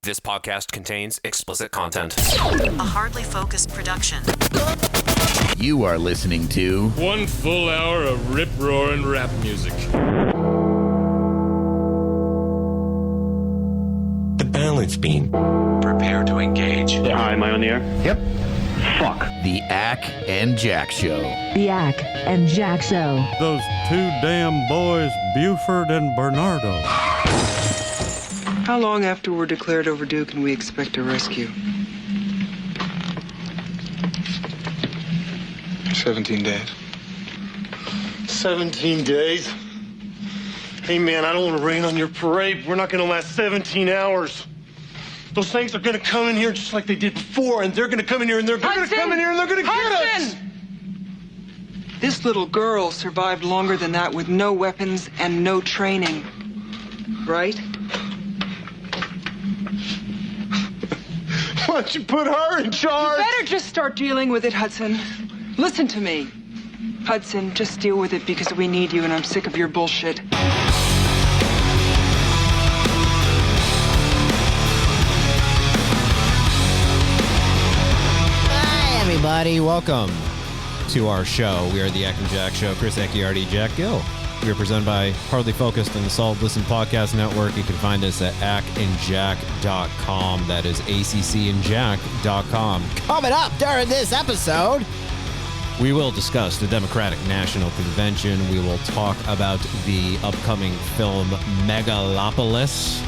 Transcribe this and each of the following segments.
This podcast contains explicit content. A hardly focused production. You are listening to 1 full hour of rip-roaring rap music. The balance beam. Prepare to engage. Yeah, hi, am I on the air? Yep. Fuck. The Acc and Jack Show. The Acc and Jack Show. Those two damn boys, Buford and Bernardo. How long after we're declared overdue can we expect a rescue? 17 days. 17 days? Hey, man, I don't want to rain on your parade. We're not going to last 17 hours. Those things are going to come in here just like they did before, and they're going to come in here, and they're going to come in here, and they're going to get us! This little girl survived longer than that with no weapons and no training. Right? Why don't you put her in charge? You better just start dealing with it, Hudson. Listen to me. Hudson, just deal with it because we need you, and I'm sick of your bullshit. Hi, everybody. Welcome to our show. We are the Acc and Jack Show. Chris Acciardi, Jack Gill. We are presented by Hardly Focused and the Solid Listen Podcast Network. You can find us at accandjack.com. That is accandjack.com. Coming up during this episode, we will discuss the Democratic National Convention. We will talk about the upcoming film Megalopolis.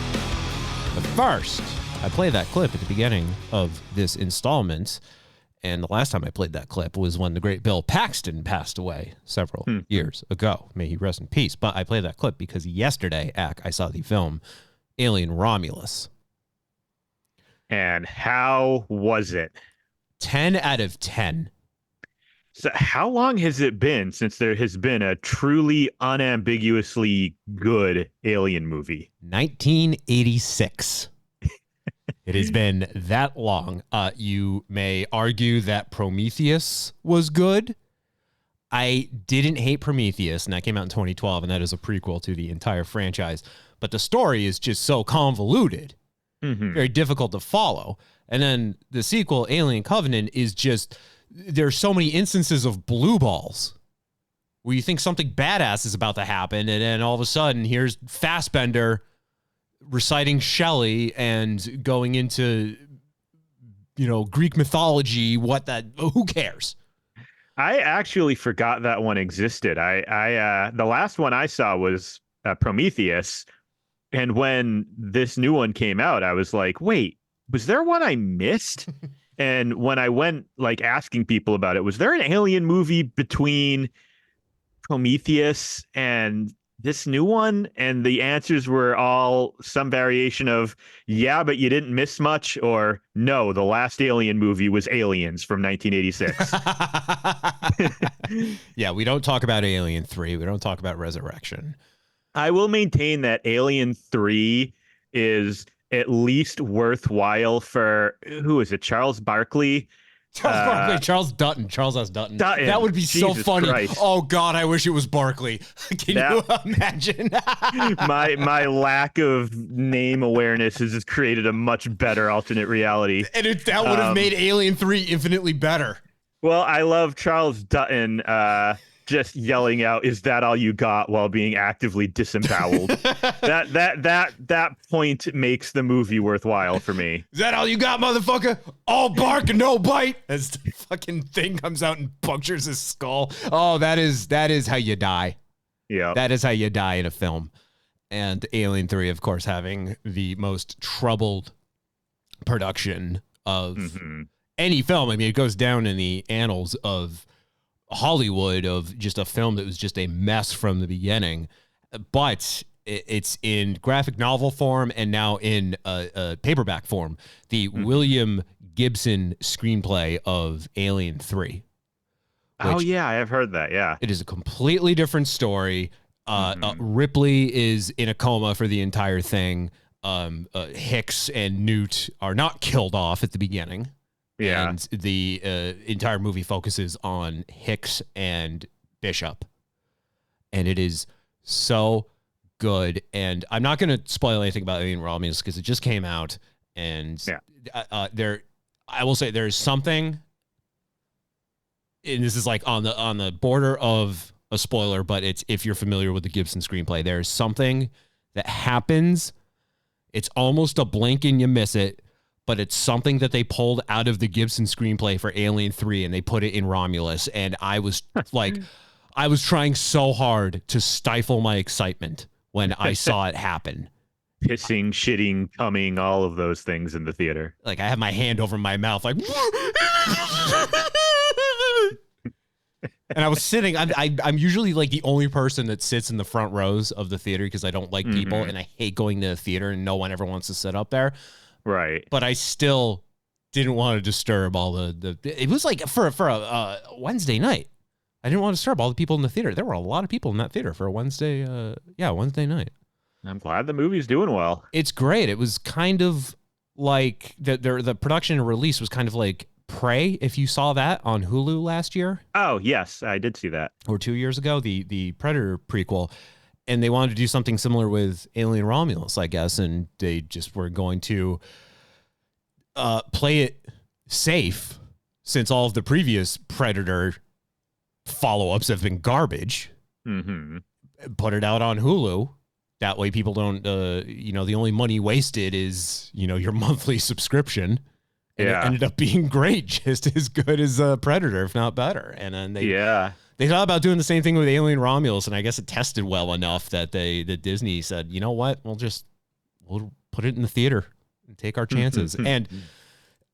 But first, I play that clip at the beginning of this installment. And the last time I played that clip was when the great Bill Paxton passed away several years ago. May he rest in peace. But I played that clip because yesterday, I saw the film Alien Romulus. And how was it? 10 out of 10. So how long has it been since there has been a truly unambiguously good Alien movie? 1986. It has been that long. You may argue that Prometheus was good. I didn't hate Prometheus, and that came out in 2012, and that is a prequel to the entire franchise. But the story is just so convoluted, very difficult to follow. And then the sequel, Alien Covenant, is just, there's so many instances of blue balls where you think something badass is about to happen, and then all of a sudden, here's Fassbender reciting Shelley and going into, Greek mythology. Who cares? I actually forgot that one existed. The last one I saw was Prometheus. And when this new one came out, I was like, wait, was there one I missed? And when I went asking people about it, was there an Alien movie between Prometheus and this new one? And the answers were all some variation of, yeah, but you didn't miss much, or no, the last Alien movie was Aliens from 1986. Yeah, we don't talk about Alien 3. We don't talk about Resurrection. I will maintain that Alien 3 is at least worthwhile for, who is it, Charles Barkley? Charles S. Dutton. That would be Jesus so funny. Christ. Oh God, I wish it was Barkley. Can you imagine? my lack of name awareness has just created a much better alternate reality. And that would have made Alien 3 infinitely better. Well, I love Charles Dutton just yelling out, "Is that all you got?" while being actively disemboweled. that point makes the movie worthwhile for me. Is that all you got, motherfucker? All bark and no bite. As the fucking thing comes out and punctures his skull. Oh, that is how you die. Yeah, that is how you die in a film. And Alien 3, of course, having the most troubled production of any film. I mean, it goes down in the annals of Hollywood, of just a film that was just a mess from the beginning, but it's in graphic novel form and now in a paperback form. The William Gibson screenplay of Alien 3. Oh yeah, I have heard that. Yeah, it is a completely different story. Ripley is in a coma for the entire thing. Hicks and Newt are not killed off at the beginning. Yeah. And the entire movie focuses on Hicks and Bishop. And it is so good. And I'm not going to spoil anything about Alien Romulus because it just came out. And I will say there's something, and this is like on the border of a spoiler, but it's if you're familiar with the Gibson screenplay, there's something that happens. It's almost a blink and you miss it, but it's something that they pulled out of the Gibson screenplay for Alien 3 and they put it in Romulus. And I was like, I was trying so hard to stifle my excitement when I saw it happen. Pissing, shitting, coming, all of those things in the theater. Like I have my hand over my mouth, like, and I was sitting. I'm usually like the only person that sits in the front rows of the theater because I don't like people and I hate going to the theater and no one ever wants to sit up there. Right. But I still didn't want to disturb all the. It was like for a Wednesday night. I didn't want to disturb all the people in the theater. There were a lot of people in that theater for a Wednesday. Wednesday night. I'm glad the movie's doing well. It's great. It was kind of like the production and release was kind of like Prey, if you saw that on Hulu last year. Oh, yes, I did see that. Or 2 years ago, the Predator prequel. And they wanted to do something similar with Alien Romulus, I guess, and they just were going to play it safe since all of the previous Predator follow-ups have been garbage. Put it out on Hulu. That way people don't, the only money wasted is, your monthly subscription. And it ended up being great, just as good as Predator, if not better. And then they thought about doing the same thing with Alien Romulus, and I guess it tested well enough that Disney said, you know what, we'll put it in the theater and take our chances. And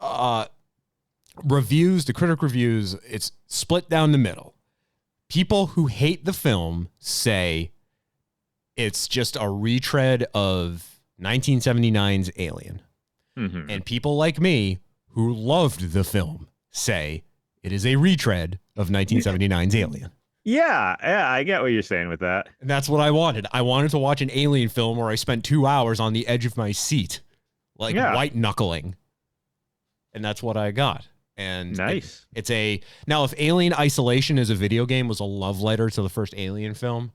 the critic reviews, it's split down the middle. People who hate the film say it's just a retread of 1979's Alien. And people like me who loved the film say it is a retread of 1979's Alien. Yeah, I get what you're saying with that. And that's what I wanted. I wanted to watch an Alien film where I spent 2 hours on the edge of my seat, like white knuckling. And that's what I got. And nice. Now if Alien Isolation as a video game was a love letter to the first Alien film,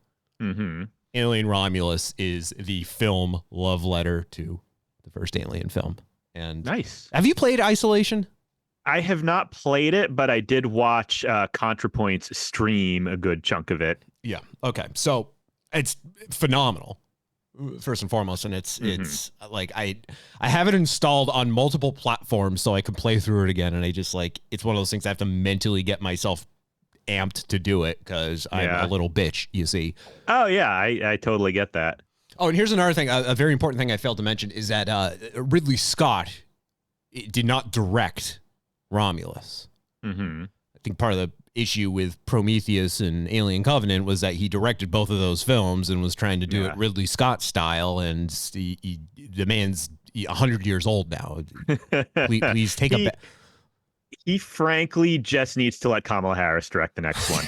Alien Romulus is the film love letter to the first Alien film. And nice. Have you played Isolation? I have not played it, but I did watch ContraPoint's stream a good chunk of it. Yeah. Okay. So it's phenomenal, first and foremost, and it's like I have it installed on multiple platforms so I can play through it again, and I just it's one of those things I have to mentally get myself amped to do it because I'm a little bitch, you see. Oh yeah, I totally get that. Oh, and here's another thing, a very important thing I failed to mention is that Ridley Scott did not direct Romulus. I think part of the issue with Prometheus and Alien Covenant was that he directed both of those films and was trying to do it Ridley Scott style, and the man's 100 years old now. Please take a He frankly just needs to let Kamala Harris direct the next one.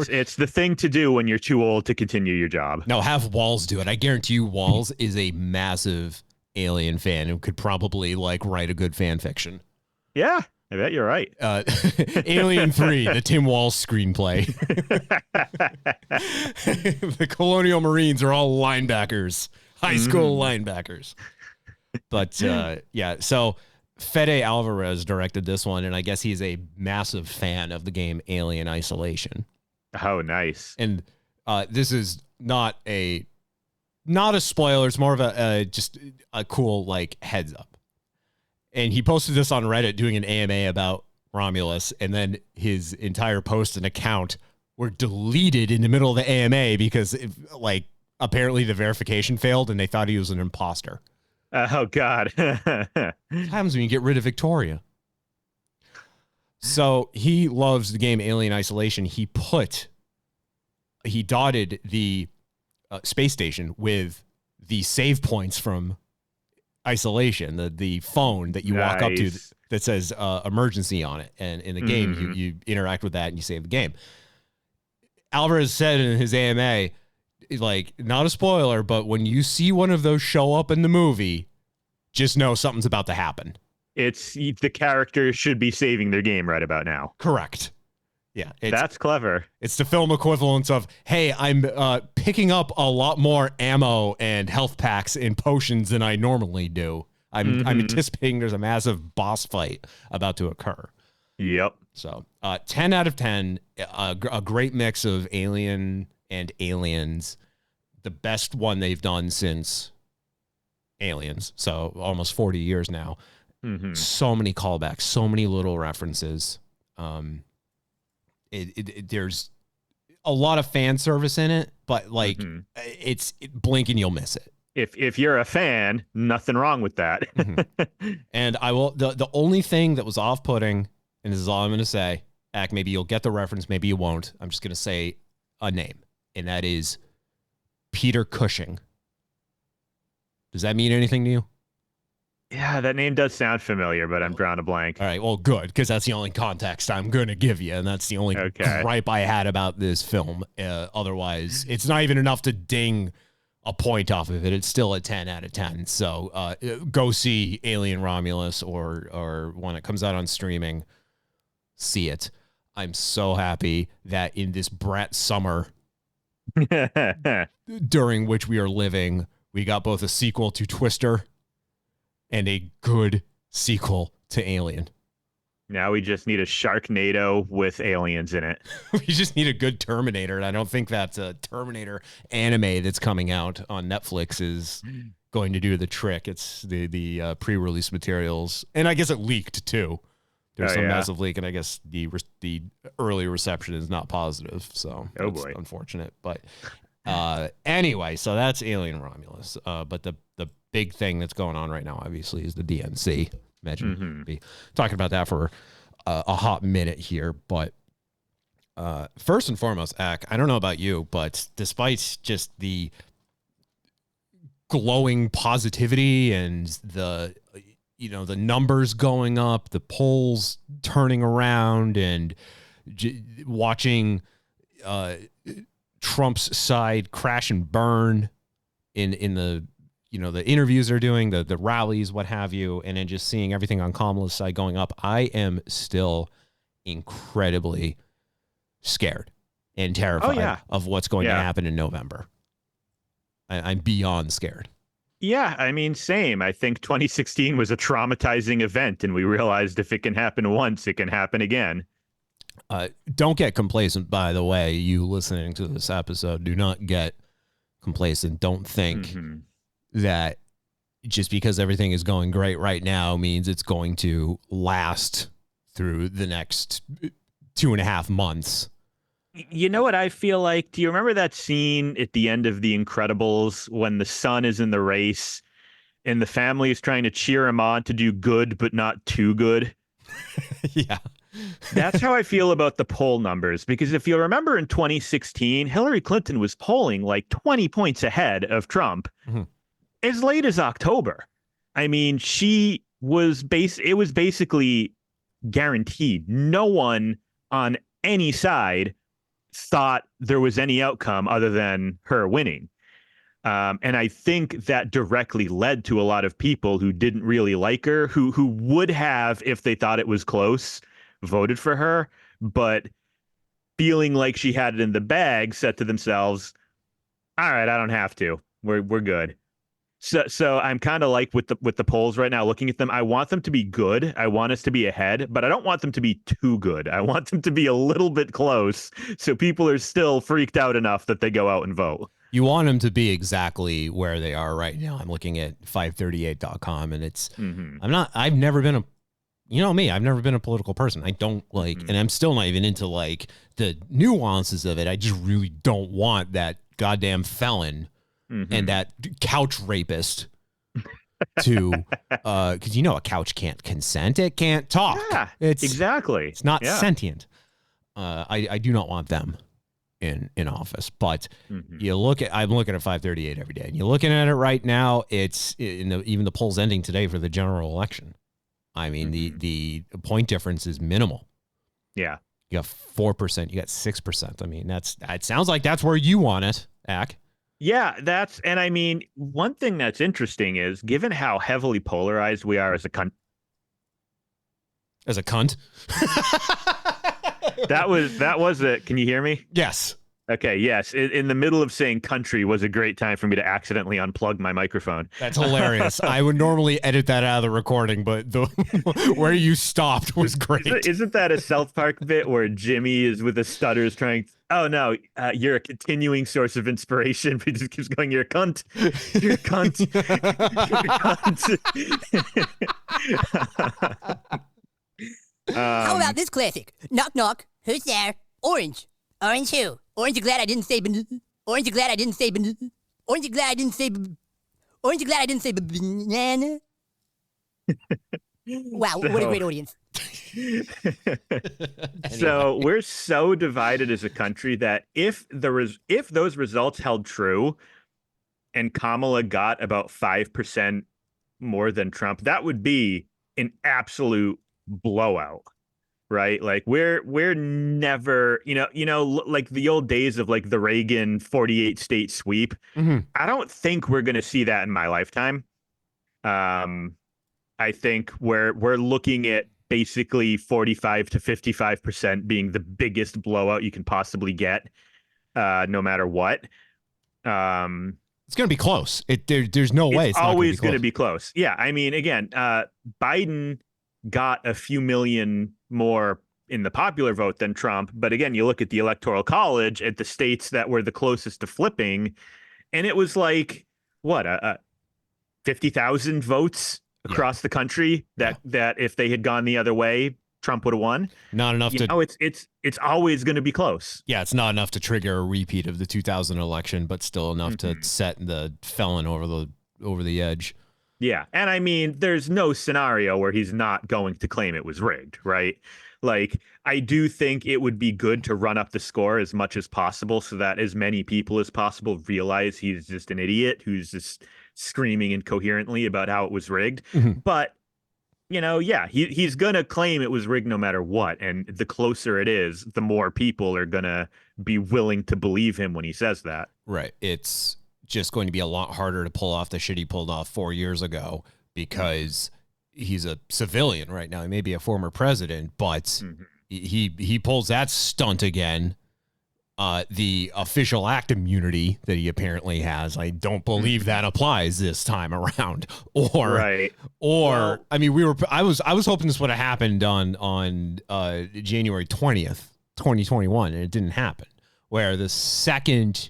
It's the thing to do when you're too old to continue your job. No, have Walz do it. I guarantee you Walz is a massive Alien fan and could probably write a good fan fiction. Yeah, I bet you're right. Alien 3, the Tim Walz screenplay. The Colonial Marines are all linebackers, high school linebackers. But so Fede Alvarez directed this one, and I guess he's a massive fan of the game Alien Isolation. Oh, nice. And this is not a spoiler. It's more of just a cool heads up. And he posted this on Reddit doing an AMA about Romulus, and then his entire post and account were deleted in the middle of the AMA because apparently the verification failed and they thought he was an imposter. Oh God. What happens when you get rid of Victoria? So he loves the game Alien Isolation. He dotted the space station with the save points from Isolation, the phone that you walk up to that says emergency on it. And in the game, you interact with that and you save the game. Alvarez said in his AMA, not a spoiler, but when you see one of those show up in the movie, just know something's about to happen. It's the character should be saving their game right about now. Correct. Yeah, that's clever. It's the film equivalent of, hey, I'm picking up a lot more ammo and health packs and potions than I normally do. I'm anticipating there's a massive boss fight about to occur. Yep. So 10 out of 10, a great mix of Alien and Aliens, the best one they've done since Aliens, so almost 40 years now. So many callbacks, so many little references. There's a lot of fan service in it, but like it's blink and you'll miss it. If you're a fan, nothing wrong with that. And I will. The only thing that was off-putting, and this is all I'm going to say, Acc, maybe you'll get the reference, maybe you won't. I'm just going to say a name, and that is Peter Cushing. Does that mean anything to you? Yeah, that name does sound familiar, but I'm drawing a blank. All right, well, good, because that's the only context I'm going to give you, and that's the only gripe I had about this film. Otherwise, it's not even enough to ding a point off of it. It's still a 10 out of 10. So go see Alien Romulus, or when it comes out on streaming, see it. I'm so happy that in this brat summer during which we are living, we got both a sequel to Twister and a good sequel to Alien. Now we just need a Sharknado with aliens in it. We just need a good Terminator, and I don't think that Terminator anime that's coming out on Netflix is going to do the trick. It's the pre-release materials, and I guess it leaked too. There's some massive leak, and I guess the early reception is not positive, so it's unfortunate. But anyway, so that's Alien Romulus. But the big thing that's going on right now, obviously, is the DNC. Imagine we'll be talking about that for a hot minute here. But first and foremost, Acc, I don't know about you, but despite just the glowing positivity and the numbers going up, the polls turning around, and watching Trump's side crash and burn in the the interviews they're doing, the rallies, what have you, and then just seeing everything on Kamala's side going up, I am still incredibly scared and terrified of what's going to happen in November. I'm beyond scared. Yeah, I mean, same. I think 2016 was a traumatizing event, and we realized if it can happen once, it can happen again. Don't get complacent, by the way, you listening to this episode. Do not get complacent. Don't think that just because everything is going great right now means it's going to last through the next 2.5 months. You know what I feel like? Do you remember that scene at the end of The Incredibles when the son is in the race and the family is trying to cheer him on to do good, but not too good? Yeah. That's how I feel about the poll numbers, because if you remember in 2016, Hillary Clinton was polling like 20 points ahead of Trump as late as October. I mean, it was basically guaranteed. No one on any side thought there was any outcome other than her winning. And I think that directly led to a lot of people who didn't really like her, who would have, if they thought it was close, voted for her, but feeling like she had it in the bag, said to themselves, all right, I don't have to. We're good. So I'm kind of like with the polls right now, looking at them, I want them to be good. I want us to be ahead, but I don't want them to be too good. I want them to be a little bit close so people are still freaked out enough that they go out and vote. You want them to be exactly where they are right now. I'm looking at 538.com, and it's I've never been I've never been a political person. I don't like, and I'm still not even into like the nuances of it. I just really don't want that goddamn felon and that couch rapist to, because a couch can't consent. It can't talk. Yeah, exactly. It's not sentient. I do not want them in office. But I'm looking at 538 every day, and you're looking at it right now. It's even the polls ending today for the general election. I mean, the point difference is minimal. Yeah. You got 4%, you got 6%. I mean, it sounds like that's where you want it, Acc. Yeah, and I mean, one thing that's interesting is, given how heavily polarized we are as a cunt. As a cunt? That was it. Can you hear me? Yes. Okay, yes. In the middle of saying country was a great time for me to accidentally unplug my microphone. That's hilarious. I would normally edit that out of the recording, but where you stopped was great. Isn't that a South Park bit where Jimmy is with the stutters trying? Oh no, you're a continuing source of inspiration. He just keeps going. You're a cunt. You're a cunt. You're a cunt. How about this classic? Knock knock. Who's there? Orange. Orange who? Orange, you glad I didn't say Orange, you glad I didn't say Orange, you glad I didn't say Orange, you glad I didn't say banana? Wow, what a great audience. So we're so divided as a country that if those results held true and Kamala got about 5% more than Trump, that would be an absolute blowout. Right, like we're never, like the old days of like the Reagan 48 state sweep. Mm-hmm. I don't think we're going to see that in my lifetime. I think we're looking at basically 45 to 55% being the biggest blowout you can possibly get, no matter what. It's going to be close. There's no way it's always going to be close. Yeah, I mean, again, Biden got a few million more in the popular vote than Trump. But again, you look at the Electoral College at the states that were the closest to flipping, and it was like, what, 50,000 votes across the country that if they had gone the other way, Trump would have won. Not enough to... It's always going to be close. Yeah, it's not enough to trigger a repeat of the 2000 election, but still enough to set the felon over the edge. Yeah. And I mean, there's no scenario where he's not going to claim it was rigged, right? Like, I do think it would be good to run up the score as much as possible so that as many people as possible realize he's just an idiot who's just screaming incoherently about how it was rigged. Mm-hmm. But, he's going to claim it was rigged no matter what. And the closer it is, the more people are going to be willing to believe him when he says that. Right. It's just going to be a lot harder to pull off the shit he pulled off 4 years ago because he's a civilian right now. He may be a former president, but he pulls that stunt again. The official act immunity that he apparently has, I don't believe that applies this time around. I mean, I was hoping this would have happened on January 20th, 2021, and it didn't happen. Where the second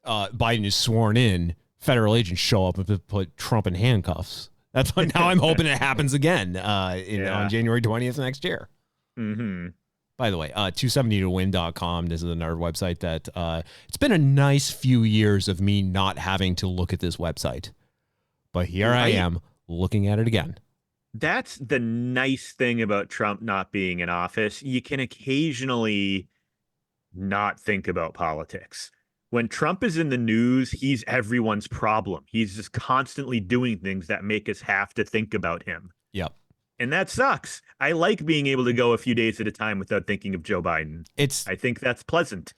Biden is sworn in, federal agents show up and put Trump in handcuffs. That's what now I'm hoping it happens again on January 20th next year. Mm-hmm. By the way, 270towin.com. This is another website that it's been a nice few years of me not having to look at this website. But here I am looking at it again. That's the nice thing about Trump not being in office. You can occasionally not think about politics. When Trump is in the news, he's everyone's problem. He's just constantly doing things that make us have to think about him. Yep. And that sucks. I like being able to go a few days at a time without thinking of Joe Biden. I think that's pleasant.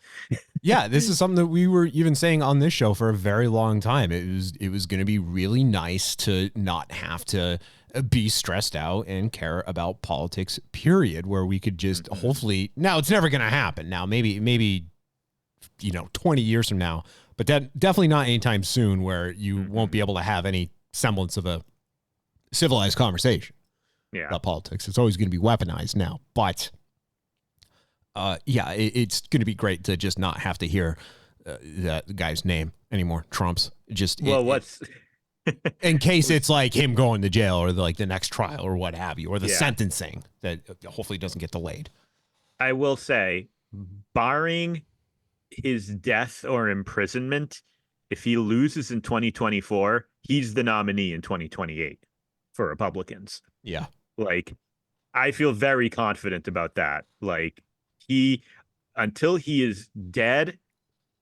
Yeah, this is something that we were even saying on this show for a very long time. It was going to be really nice to not have to be stressed out and care about politics, period, where we could just hopefully... Now, it's never going to happen. Now, maybe 20 years from now, but that definitely not anytime soon where you won't be able to have any semblance of a civilized conversation about politics. It's always going to be weaponized now, but it's going to be great to just not have to hear that guy's name anymore. Trump's just, in case it's like him going to jail or like the next trial or what have you, or the sentencing that hopefully doesn't get delayed. I will say, barring his death or imprisonment, if he loses in 2024, he's the nominee in 2028 for Republicans. Yeah. Like, I feel very confident about that. Like, until he is dead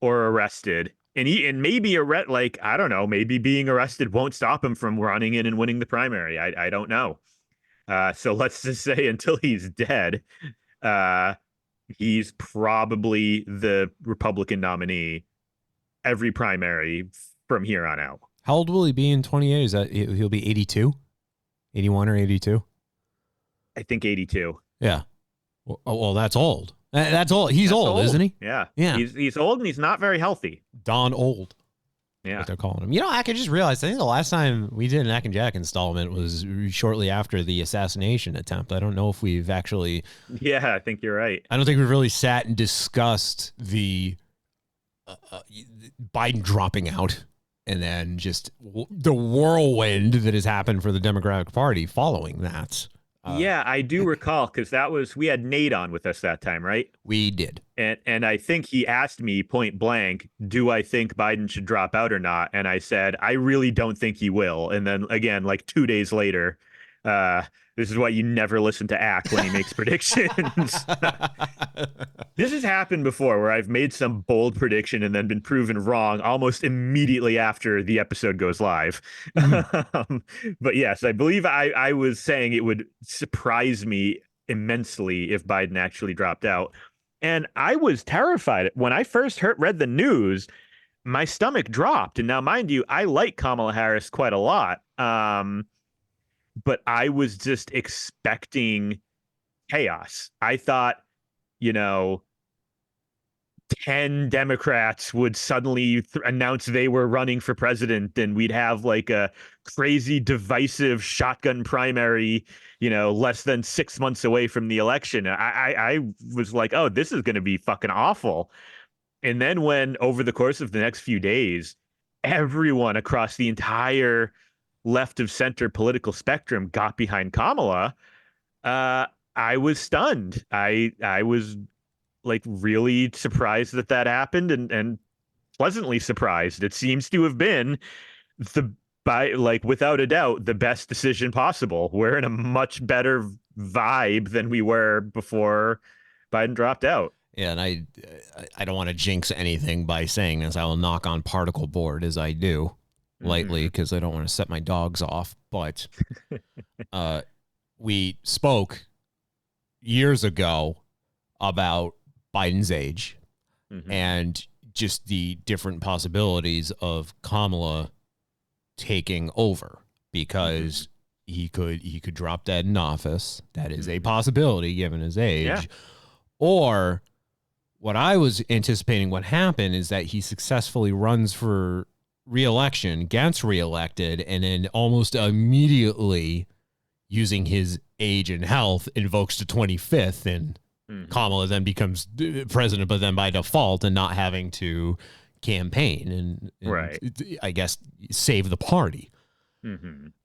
or arrested, and maybe I don't know, maybe being arrested won't stop him from running in and winning the primary. I don't know. So let's just say until he's dead, he's probably the Republican nominee every primary from here on out. How old will he be in 28? Is that he'll be 82? 81 or 82? I think 82. Yeah. Well, that's old. That's old. He's old, isn't he? Yeah. Yeah. He's old and he's not very healthy. Don Old. Yeah. What they're calling him. You know, I could just realize, I think the last time we did an Acc and Jack installment was shortly after the assassination attempt. I don't know if we've actually... Yeah, I think you're right. I don't think we've really sat and discussed the Biden dropping out and then just the whirlwind that has happened for the Democratic Party following that. Yeah, I do recall, because we had Nate on with us that time, right? We did. And I think he asked me point blank, do I think Biden should drop out or not? And I said, I really don't think he will. And then again, like 2 days later, this is why you never listen to Acc when he makes predictions. This has happened before where I've made some bold prediction and then been proven wrong almost immediately after the episode goes live. But yes, I believe I was saying it would surprise me immensely if Biden actually dropped out. And I was terrified. When I first read the news, my stomach dropped. And now, mind you, I like Kamala Harris quite a lot. But I was just expecting chaos. I thought, 10 Democrats would suddenly announce they were running for president, and we'd have like a crazy divisive shotgun primary, less than 6 months away from the election. I was like, oh, this is going to be fucking awful. And then when over the course of the next few days, everyone across the entire left of center political spectrum got behind Kamala, I was stunned. I was like really surprised that happened, and pleasantly surprised. It seems to have been without a doubt, the best decision possible. We're in a much better vibe than we were before Biden dropped out. Yeah, and I don't want to jinx anything by saying this. I will knock on particle board as I do lightly because I don't want to set my dogs off. But we spoke years ago about Biden's age and just the different possibilities of Kamala taking over, because he could drop dead in office. That is a possibility given his age. Yeah. Or what I was anticipating what happened is that he successfully runs for re-election, gets reelected, and then almost immediately, using his age and health, invokes the 25th, and Kamala then becomes president, but then by default, and not having to campaign and right, I guess, save the party.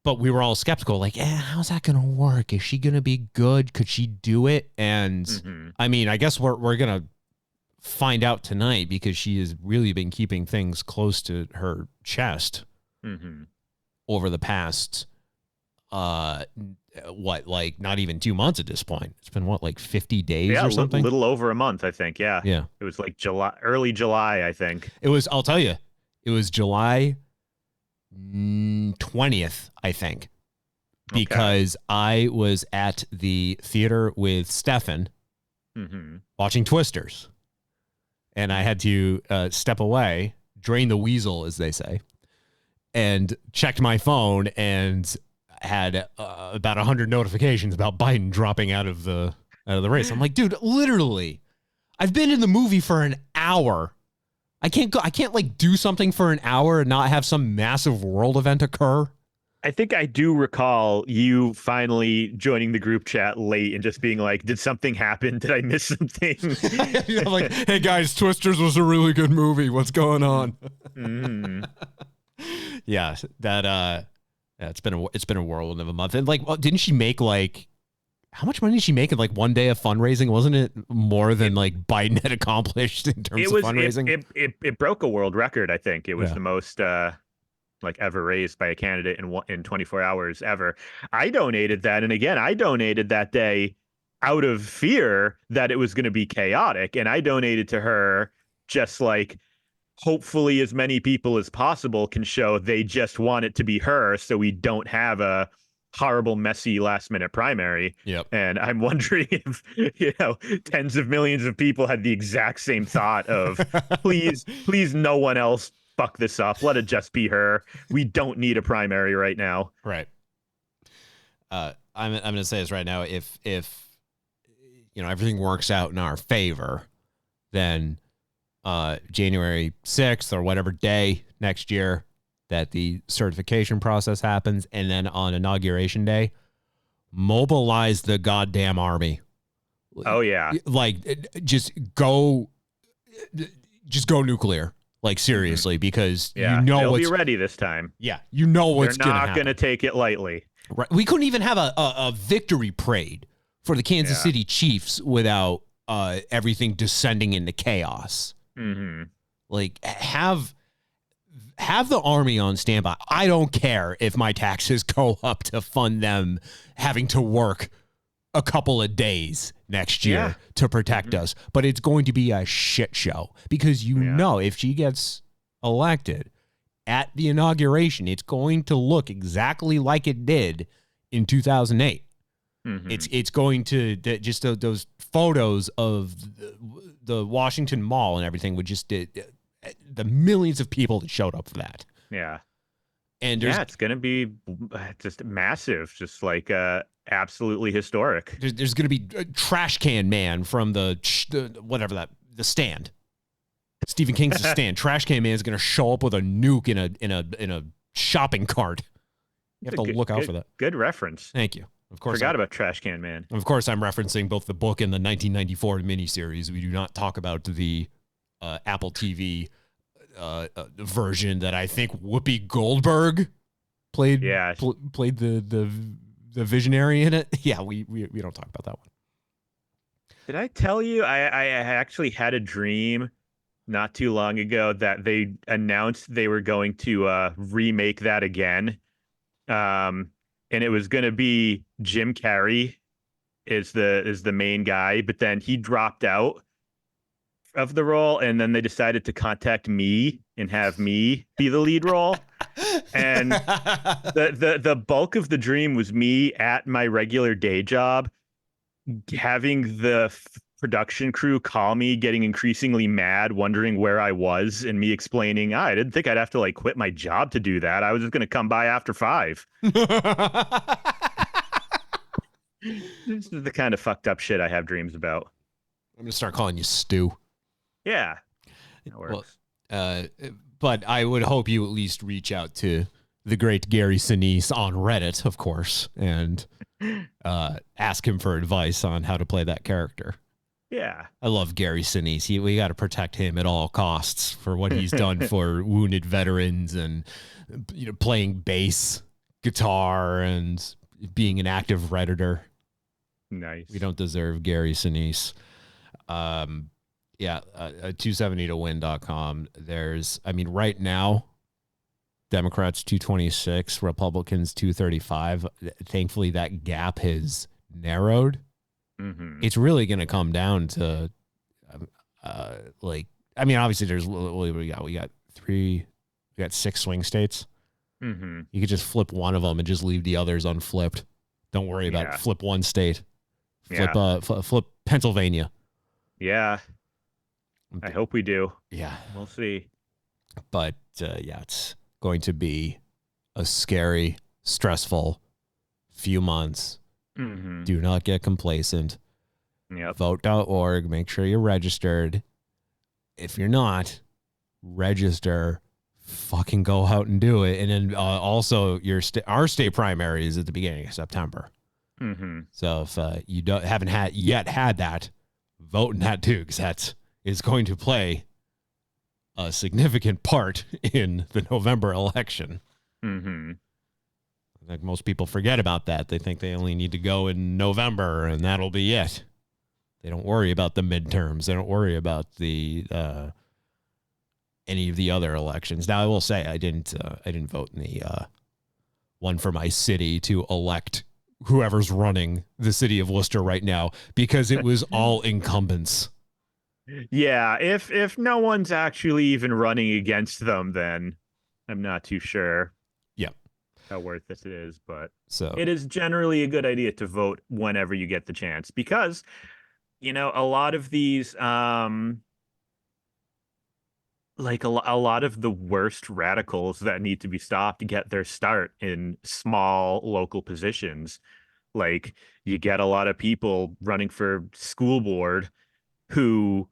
But we were all skeptical, like, how's that going to work? Is she going to be good? Could she do it? And I mean, I guess we're going to find out tonight, because she has really been keeping things close to her chest over the past, not even 2 months at this point. It's been 50 days or something? A little over a month, I think. Yeah. Yeah. It was like early July, I think. I'll tell you, it was July 20th, I think, because I was at the theater with Stefan watching Twisters, and I had to step away, drain the weasel, as they say, and checked my phone and had about 100 notifications about Biden dropping out of the race. I'm like, dude, literally, I've been in the movie for an hour. I can't do something for an hour and not have some massive world event occur. I think I do recall you finally joining the group chat late and just being like, did something happen? Did I miss something? Like, hey guys, Twisters was a really good movie. What's going on? Yeah, that it's been a whirlwind of a month. And didn't she make how much money did she make in one day of fundraising? Wasn't it more than Biden had accomplished in terms of fundraising? It broke a world record. I think it was the most ever raised by a candidate in 24 hours ever. I donated that, and again, I donated that day out of fear that it was going to be chaotic, and I donated to her just hopefully as many people as possible can show they just want it to be her, so we don't have a horrible, messy last-minute primary. Yep. And I'm wondering if tens of millions of people had the exact same thought of please no one else fuck this up. Let it just be her. We don't need a primary right now. Right. I'm going to say this right now. If everything works out in our favor, then January 6th or whatever day next year that the certification process happens, and then on Inauguration Day, mobilize the goddamn army. Oh, yeah. Like, just go nuclear. Like, seriously, because they'll be ready this time. Yeah, what's going to happen. They're not going to take it lightly. Right. We couldn't even have a victory parade for the Kansas City Chiefs without everything descending into chaos. Mm-hmm. Like, have the army on standby. I don't care if my taxes go up to fund them having to work a couple of days next year to protect us, but it's going to be a shit show because if she gets elected at the inauguration, it's going to look exactly like it did in 2008. Mm-hmm. It's going to just those photos of the Washington Mall and everything would just the millions of people that showed up for that. Yeah. And it's going to be just massive, just like absolutely historic. There's going to be a trash can man from the stand. Stephen King's The Stand. Trash can man is going to show up with a nuke in a shopping cart. You have to look out for that. Good reference. Thank you. Of course, forgot about Trash Can Man. Of course, I'm referencing both the book and the 1994 miniseries. We do not talk about the Apple TV version that I think Whoopi Goldberg played. Yeah, played the visionary in it. Yeah, we don't talk about that one. Did I tell you I actually had a dream not too long ago that they announced they were going to remake that again, and it was going to be Jim Carrey is the main guy, but then he dropped out of the role, and then they decided to contact me and have me be the lead role. And the bulk of the dream was me at my regular day job, having the production crew call me, getting increasingly mad, wondering where I was, and me explaining, I didn't think I'd have to quit my job to do that. I was just going to come by after 5. This is the kind of fucked up shit I have dreams about. I'm going to start calling you Stu. Yeah. That works. Well, but I would hope you at least reach out to the great Gary Sinise on Reddit, of course, and ask him for advice on how to play that character. Yeah. I love Gary Sinise. We got to protect him at all costs for what he's done for wounded veterans and playing bass, guitar, and being an active Redditor. Nice. We don't deserve Gary Sinise. 270towin.com. Right now, Democrats 226, Republicans 235. Thankfully, that gap has narrowed. Mm-hmm. It's really going to come down to, obviously there's, we got 6 swing states. Mm-hmm. You could just flip one of them and just leave the others unflipped. Don't worry about it. Flip one state. Flip Pennsylvania. Yeah. I hope we do. Yeah. We'll see. But, it's going to be a scary, stressful few months. Mm-hmm. Do not get complacent. Yep. Vote.org. Make sure you're registered. If you're not, register. Fucking go out and do it. And then also our state primary is at the beginning of September. Mm-hmm. So if you haven't had that, vote in that too, because that is going to play a significant part in the November election. Mm-hmm. I think most people forget about that. They think they only need to go in November and that'll be it. They don't worry about the midterms. They don't worry about the any of the other elections. Now, I will say I didn't vote in the one for my city to elect whoever's running the city of Worcester right now because it was all incumbents. Yeah, if no one's actually even running against them, then I'm not too sure. Yeah, how worth it is, but so it is generally a good idea to vote whenever you get the chance because a lot of these a lot of the worst radicals that need to be stopped get their start in small local positions Like, you get a lot of people running for school board who,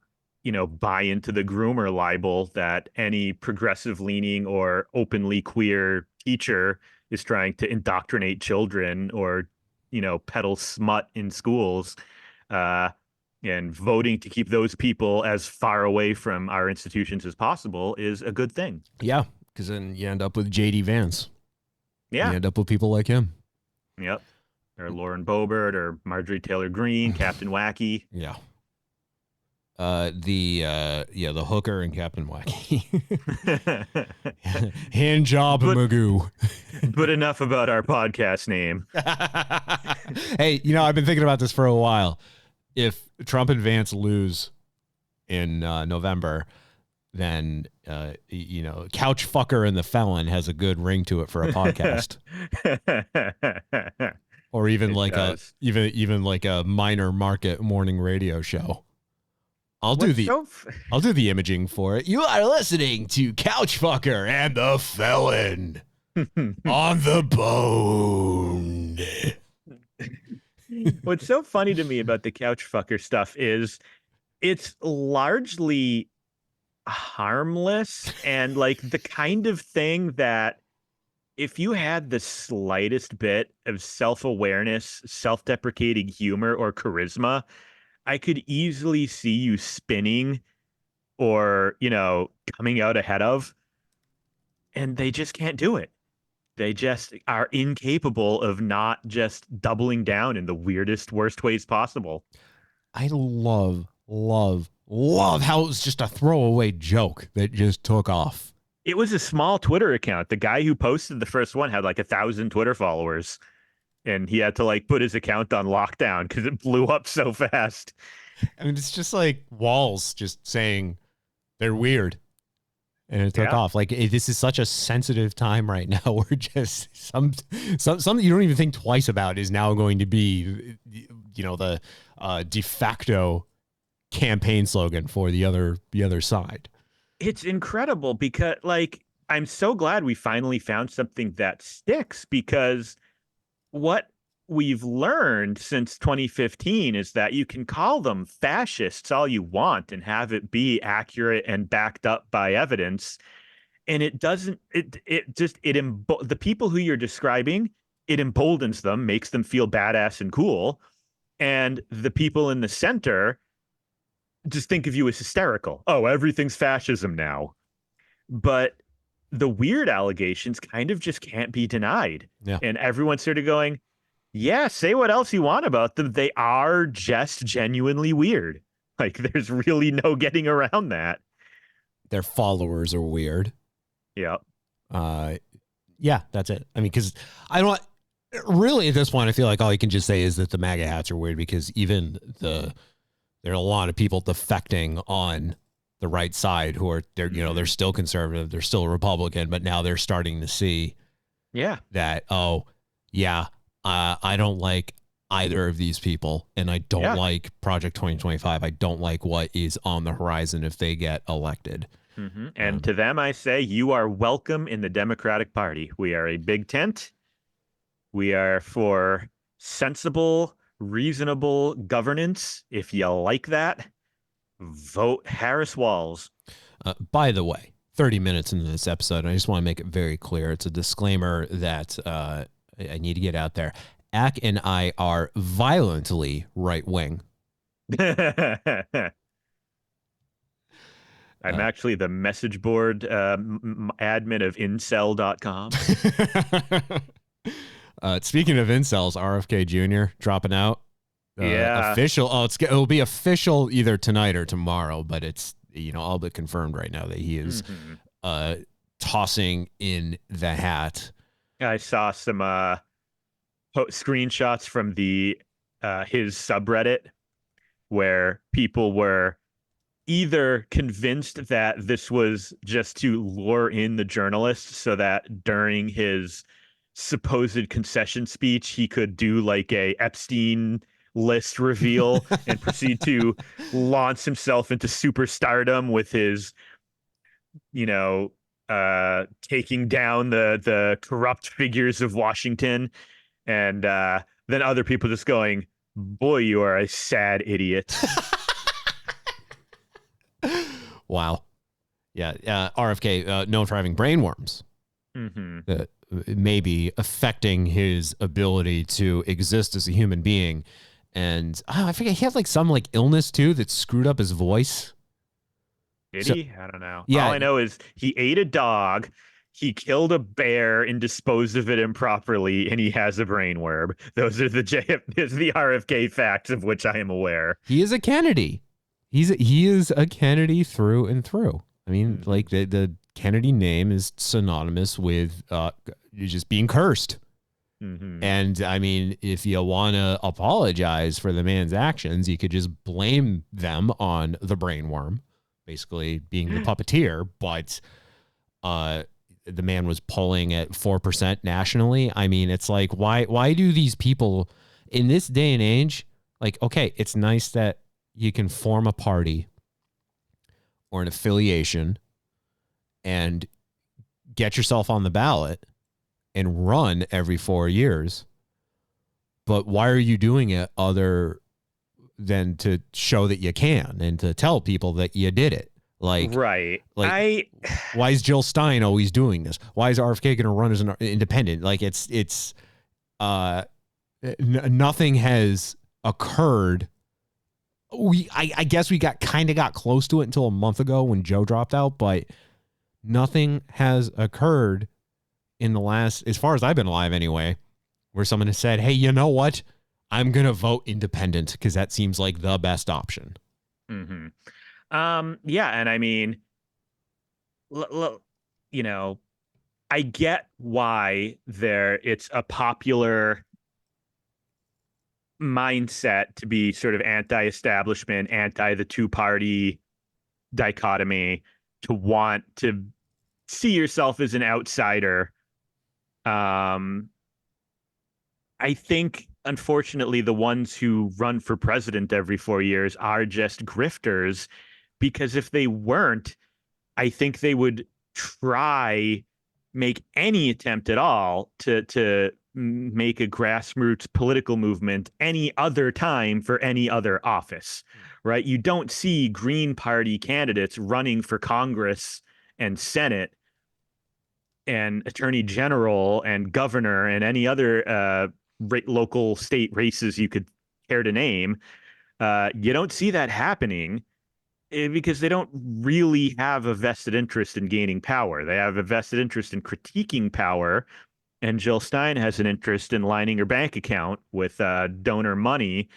buy into the groomer libel that any progressive leaning or openly queer teacher is trying to indoctrinate children or, peddle smut in schools. And voting to keep those people as far away from our institutions as possible is a good thing. Yeah, because then you end up with J.D. Vance. Yeah. You end up with people like him. Yep. Or Lauren Boebert or Marjorie Taylor Greene, Captain Wacky. Yeah. The hooker and Captain Wacky. Hand job Magoo. But enough about our podcast name. Hey, I've been thinking about this for a while. If Trump and Vance lose in November, then Couch Fucker and the Felon has a good ring to it for a podcast. Or even even like a minor market morning radio show. I'll do the imaging for it. You are listening to Couch Fucker and the Felon on the bone. What's so funny to me about the Couch Fucker stuff is it's largely harmless and like the kind of thing that if you had the slightest bit of self-awareness, self-deprecating humor, or charisma, I could easily see you spinning or, coming out ahead of. And they just can't do it. They just are incapable of not just doubling down in the weirdest, worst ways possible. I love how it was just a throwaway joke that just took off. It was a small Twitter account. The guy who posted the first one had like 1,000 Twitter followers, and he had to put his account on lockdown because it blew up so fast. I mean, it's just like Walz just saying they're weird. And it took off. Like, this is such a sensitive time right now where just something you don't even think twice about is now going to be, the de facto campaign slogan for the other side. It's incredible because, I'm so glad we finally found something that sticks, because what we've learned since 2015 is that you can call them fascists all you want and have it be accurate and backed up by evidence. And it doesn't, the people who you're describing, it emboldens them, makes them feel badass and cool. And the people in the center just think of you as hysterical. Oh, everything's fascism now. But the weird allegations kind of just can't be denied. Yeah. And everyone's sort of going, yeah, say what else you want about them. They are just genuinely weird. Like, there's really no getting around that. Their followers are weird. Yep. Yeah, that's it. I mean, because I don't really at this point, I feel like all you can just say is that the MAGA hats are weird, because even there are a lot of people defecting on the right side who are they're still conservative, they're still Republican, but now they're starting to see that, I don't like either of these people, and I don't like Project 2025. I don't like what is on the horizon if they get elected. Mm-hmm. And to them, I say, you are welcome in the Democratic Party. We are a big tent. We are for sensible, reasonable governance. If you like that, vote Harris Walz. By the way, 30 minutes into this episode, and I just want to make it very clear. It's a disclaimer that I need to get out there. Acc and I are violently right-wing. I'm actually the message board admin of incel.com. Speaking of incels, RFK Jr. dropping out. Official. It'll be official either tonight or tomorrow, but it's all but confirmed right now that he is tossing in the hat. I saw some screenshots from his subreddit where people were either convinced that this was just to lure in the journalists so that during his supposed concession speech he could do like a Epstein list reveal and proceed to launch himself into superstardom with his taking down the corrupt figures of Washington. And than other people just going, boy, you are a sad idiot. Wow. Yeah. RFK, known for having brain worms. That may be affecting his ability to exist as a human being. And I forget, he had like some like illness too that screwed up his voice. Did he? I don't know. Yeah. All I know is he ate a dog, he killed a bear and disposed of it improperly, and he has a brain worm. Those are the RFK facts of which I am aware. He is a Kennedy. He is a Kennedy through and through. I mean, like the Kennedy name is synonymous with just being cursed. And I mean, if you want to apologize for the man's actions, you could just blame them on the brain worm, basically being the puppeteer. But the man was polling at 4% nationally. I mean, it's like, why do these people in this day and age, like, okay, it's nice that you can form a party or an affiliation and get yourself on the ballot and run every 4 years. But why are you doing it other than to show that you can and to tell people that you did it? Like, right. Like, why is Jill Stein always doing this? Why is RFK going to run as an independent? Like, nothing has occurred. I guess we got close to it until a month ago when Joe dropped out, but nothing has occurred in the last, as far as I've been alive anyway, where someone has said, hey, you know what? I'm going to vote independent because that seems like the best option. Yeah. And I mean, you know, I get why it's a popular mindset to be sort of anti-establishment, anti the two-party dichotomy, to want to see yourself as an outsider. I think, unfortunately, the ones who run for president every 4 years are just grifters, because if they weren't, I think they would make any attempt at all to make a grassroots political movement any other time for any other office, right? You don't see Green Party candidates running for Congress and Senate and Attorney General and Governor and any other local state races you could care to name. You don't see that happening because they don't really have a vested interest in gaining power. They have a vested interest in critiquing power. And Jill Stein has an interest in lining her bank account with donor money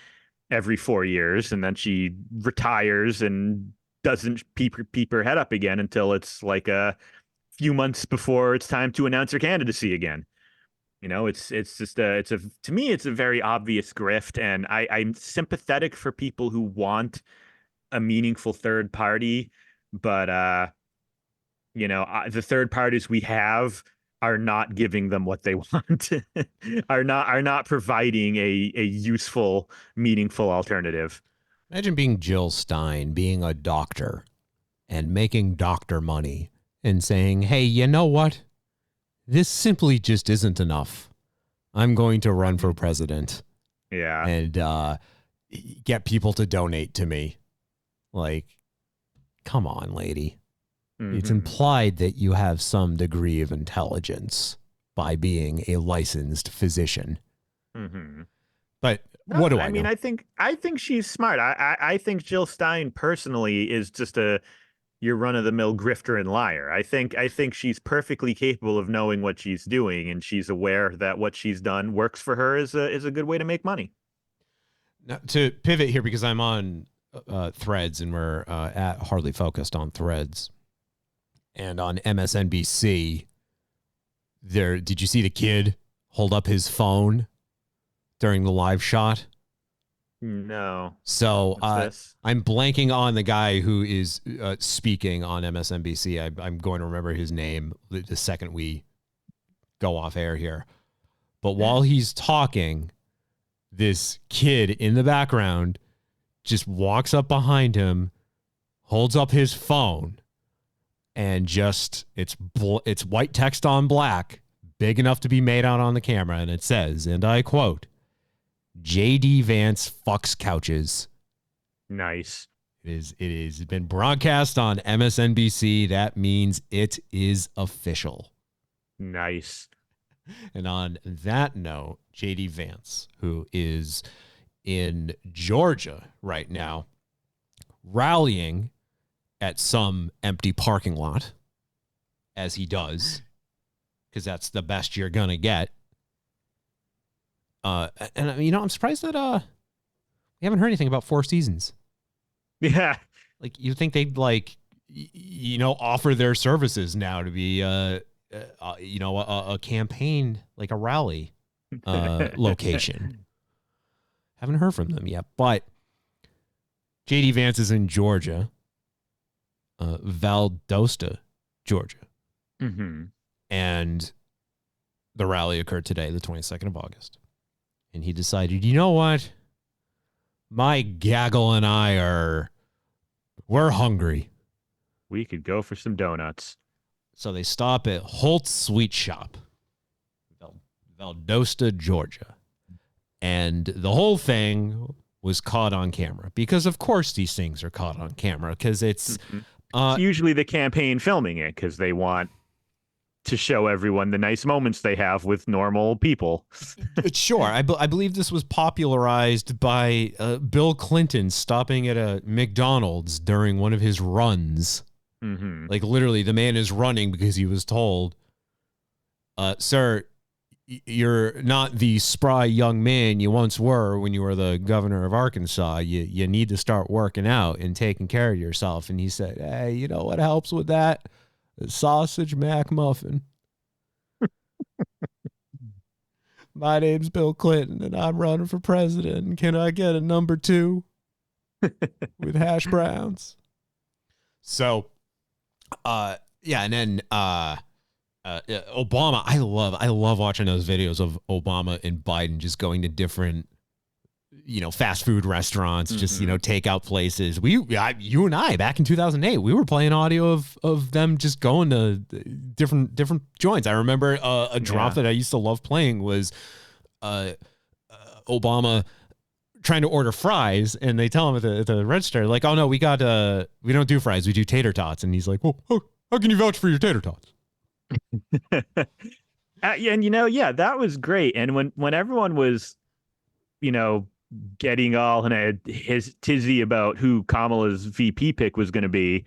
every 4 years. And then she retires and doesn't peep her head up again until it's like a few months before it's time to announce her candidacy again. You know, to me, it's a very obvious grift. And I'm sympathetic for people who want a meaningful third party. But, the third parties we have are not giving them what they want, are not providing a useful, meaningful alternative. Imagine being Jill Stein, being a doctor and making doctor money and saying, hey, you know what? This simply just isn't enough. I'm going to run for president. Yeah. And get people to donate to me. Like, come on, lady. It's implied that you have some degree of intelligence by being a licensed physician. But what do I know? I mean, I think she's smart. I think Jill Stein personally is just your run-of-the-mill grifter and liar. I think she's perfectly capable of knowing what she's doing, and she's aware that what she's done works for her is a good way to make money. Now, to pivot here, because I'm on Threads, and we're at Hardly Focused on Threads. And on MSNBC, did you see the kid hold up his phone during the live shot? No. So I'm blanking on the guy who is speaking on MSNBC. I'm going to remember his name the second we go off air here. But while he's talking, this kid in the background just walks up behind him, holds up his phone, and just it's white text on black, big enough to be made out on the camera, and it says, and I quote, J.D. Vance fucks couches. Nice. It is been broadcast on MSNBC. That means it is official. Nice. And on that note, J.D. Vance, who is in Georgia right now, rallying at some empty parking lot, as he does, because that's the best you're going to get. And, I'm surprised that we haven't heard anything about Four Seasons. Yeah. Like, you think they'd, like, offer their services now to be, a campaign, like a rally location. Haven't heard from them yet, but J.D. Vance is in Georgia, Valdosta, Georgia. Mm-hmm. And the rally occurred today, the 22nd of August. And he decided, you know what? My gaggle and I we're hungry. We could go for some donuts. So they stop at Holt's Sweet Shop, Valdosta, Georgia. And the whole thing was caught on camera because, of course, these things are caught on camera because it's usually the campaign filming it because they want to show everyone the nice moments they have with normal people. Sure. I believe this was popularized by Bill Clinton stopping at a McDonald's during one of his runs. Mm-hmm. Like, literally, the man is running because he was told, sir, you're not the spry young man you once were when you were the governor of Arkansas. You need to start working out and taking care of yourself. And he said, hey, you know what helps with that? A sausage mac muffin. My name's Bill Clinton, and I'm running for president. Can I get a number 2 with hash browns? So, and then Obama. I love watching those videos of Obama and Biden just going to different, fast food restaurants, just takeout places. You and I back in 2008, we were playing audio of them just going to different joints. I remember a drop that I used to love playing was Obama trying to order fries, and they tell him at the register, like, oh no, we don't do fries, we do tater tots. And he's like, well, how can you vouch for your tater tots? And that was great. And when everyone was, getting all in his tizzy about who Kamala's VP pick was going to be,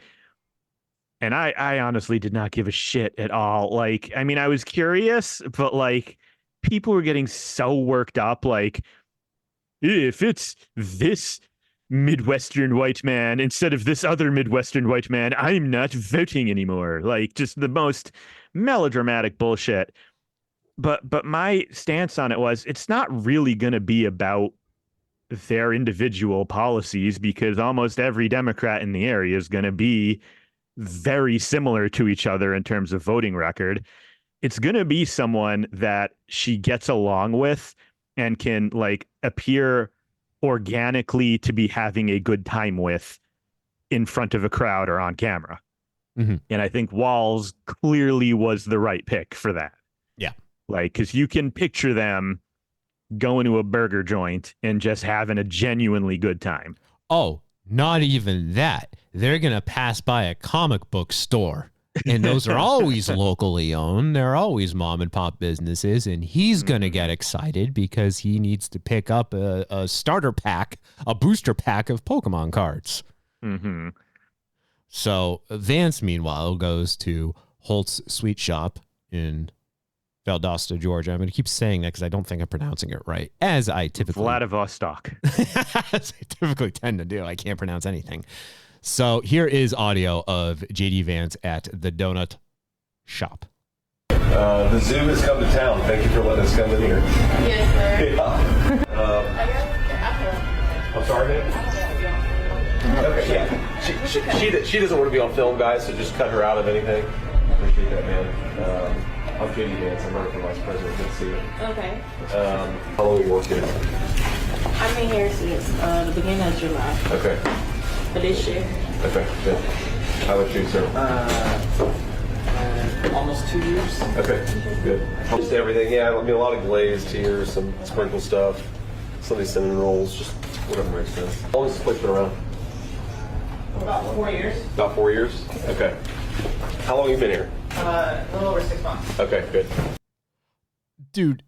and I honestly did not give a shit at all. Like, I mean, I was curious, but like, people were getting so worked up, like, if it's this Midwestern white man instead of this other Midwestern white man, I'm not voting anymore. Like, just the most melodramatic bullshit. But my stance on it was, it's not really going to be about their individual policies, because almost every Democrat in the area is going to be very similar to each other in terms of voting record. It's going to be someone that she gets along with and can, like, appear organically to be having a good time with in front of a crowd or on camera. Mm-hmm. And I think Walz clearly was the right pick for that. Yeah. Like, because you can picture them going to a burger joint and just having a genuinely good time. Oh, not even that. They're going to pass by a comic book store, and those are always locally owned. They're always mom and pop businesses, and he's going to get excited because he needs to pick up a starter pack, a booster pack of Pokemon cards. Mm-hmm. So Vance, meanwhile, goes to Holt's Sweet Shop in Valdosta, Georgia. I'm going to keep saying that because I don't think I'm pronouncing it right, as I typically Vladivostok. as I typically tend to do. I can't pronounce anything. So here is audio of J.D. Vance at the donut shop. The zoo has come to town. Thank you for letting us come in here. Yes, sir. Yeah. I'm sorry, man. Okay, yeah. She doesn't want to be on film, guys, so just cut her out of anything. Appreciate that, man. I'm J.D. Vance. I'm running for vice president. Good to see you. Okay. How long have you worked here? I've been here since the beginning of July. Okay. For this year. Okay, good. How about you, sir? Almost 2 years. Okay, good. Just everything. Yeah, I mean, a lot of glazed here, some sprinkle stuff. some of these cinnamon rolls, just whatever makes sense. How long has this place been around? About 4 years. About 4 years? Okay. How long have you been here? A little over 6 months. Okay, good. Dude,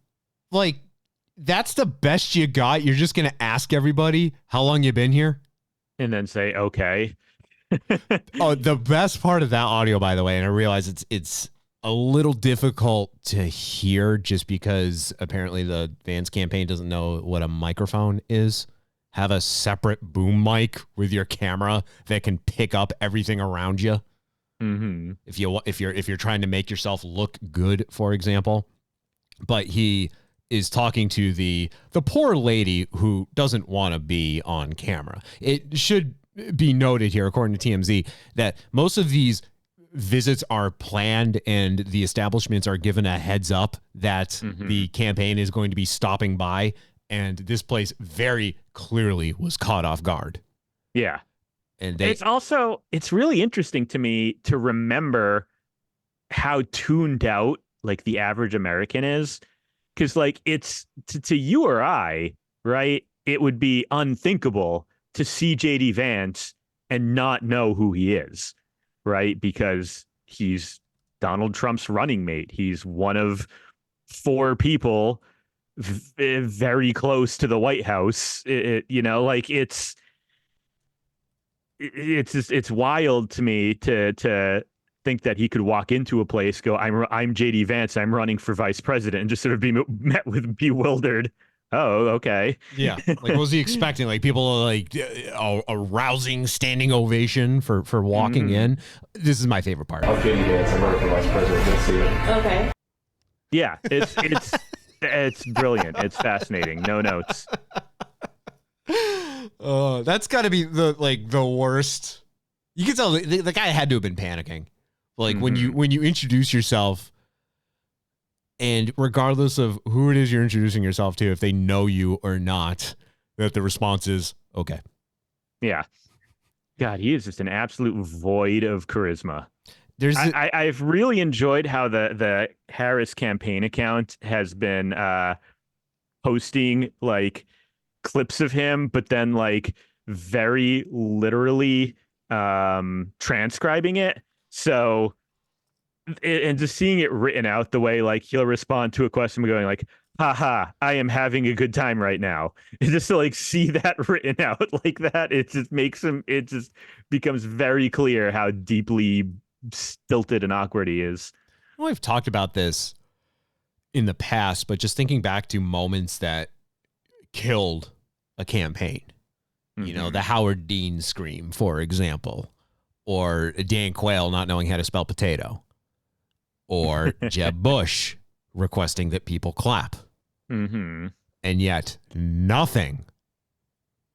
like, that's the best you got? You're just going to ask everybody how long you been here? And then say, okay. Oh, the best part of that audio, by the way, and I realize it's a little difficult to hear just because apparently the Vance campaign doesn't know what a microphone is. Have a separate boom mic with your camera that can pick up everything around you. Mm-hmm. If you're trying to make yourself look good, for example. But he is talking to the poor lady who doesn't want to be on camera. It should be noted here, according to TMZ, that most of these visits are planned and the establishments are given a heads up that the campaign is going to be stopping by, and this place very clearly was caught off guard. Yeah. And it's really interesting to me to remember how tuned out like the average American is, because like it's to you or I, right? It would be unthinkable to see JD Vance and not know who he is, right? Because he's Donald Trump's running mate. He's one of 4 people very close to the White House. It's wild to me to think that he could walk into a place, go, I'm JD Vance, I'm running for vice president, and just sort of be met with bewildered. Oh, okay. Yeah. Like, what was he expecting? Like, people like a rousing standing ovation for walking in. This is my favorite part. I'm JD Vance, I'm running for vice president. Good to see you. Okay. Yeah, it's brilliant. It's fascinating. No notes. That's got to be the worst. You can tell the guy had to have been panicking. Like when you introduce yourself, and regardless of who it is you're introducing yourself to, if they know you or not, that the response is okay. Yeah. God, he is just an absolute void of charisma. I've really enjoyed how the Harris campaign account has been posting like clips of him, but then like very literally transcribing it. So, and just seeing it written out the way like he'll respond to a question going like, haha, I am having a good time right now. And just to like see that written out like that, it just becomes very clear how deeply stilted and awkward he is. Well, we've talked about this in the past, but just thinking back to moments that killed a campaign, you know, the Howard Dean scream, for example, or Dan Quayle not knowing how to spell potato, or Jeb Bush requesting that people clap. And yet nothing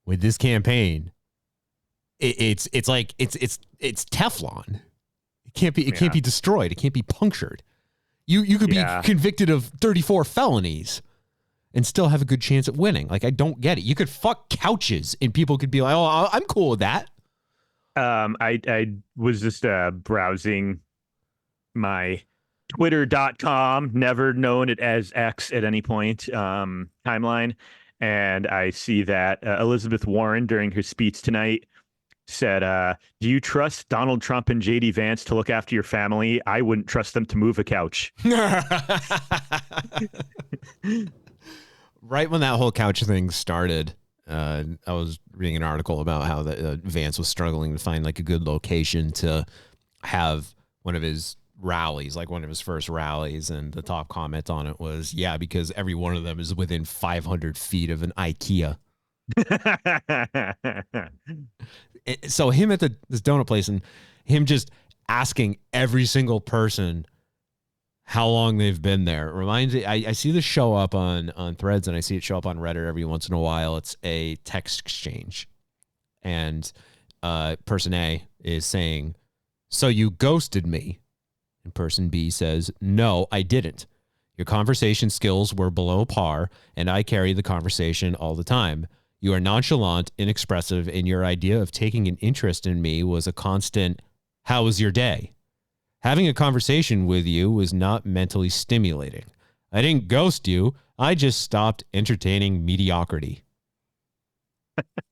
with this campaign. It's like it's Teflon. It can't be destroyed. It can't be punctured. You could be convicted of 34 felonies and still have a good chance at winning. Like, I don't get it. You could fuck couches and people could be like, oh, I'm cool with that. I was just browsing my Twitter.com, never known it as X at any point, timeline. And I see that Elizabeth Warren, during her speech tonight, said, do you trust Donald Trump and JD Vance to look after your family? I wouldn't trust them to move a couch. Right when that whole couch thing started, I was reading an article about how Vance was struggling to find like a good location to have one of his rallies, like one of his first rallies, and the top comment on it was, yeah, because every one of them is within 500 feet of an IKEA. So him at this donut place and him just asking every single person how long they've been there reminds me. I see this show up on Threads, and I see it show up on Reddit every once in a while. It's a text exchange, and person A is saying, "So you ghosted me," and person B says, "No, I didn't. Your conversation skills were below par, and I carry the conversation all the time. You are nonchalant, inexpressive, and your idea of taking an interest in me was a constant, 'How was your day?' Having a conversation with you was not mentally stimulating. I didn't ghost you. I just stopped entertaining mediocrity."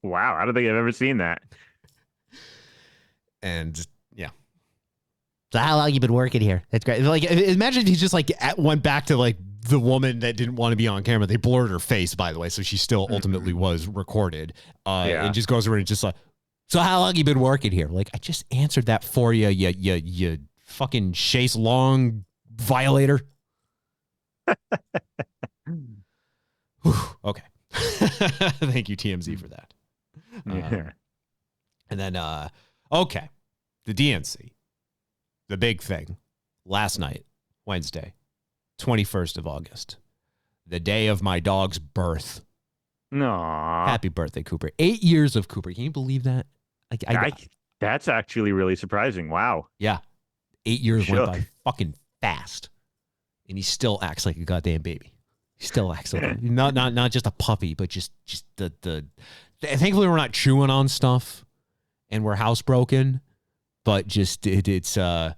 Wow, I don't think I've ever seen that. And yeah. So how long you been working here? That's great. Like, imagine if he just like went back to like the woman that didn't want to be on camera. They blurred her face, by the way, so she still ultimately was recorded. And just goes around and just like, so how long you been working here? Like, I just answered that for you, you fucking Chase Long violator. Okay. Thank you, TMZ, for that. And then, okay, the DNC, the big thing, last night, Wednesday, 21st of August, the day of my dog's birth. Aww. Happy birthday, Cooper. 8 years of Cooper. Can you believe that? That's actually really surprising. Wow. Yeah. 8 years went by fucking fast. And he still acts like a goddamn baby. He still acts like not just a puppy, but just the thankfully we're not chewing on stuff and we're housebroken, but just it's the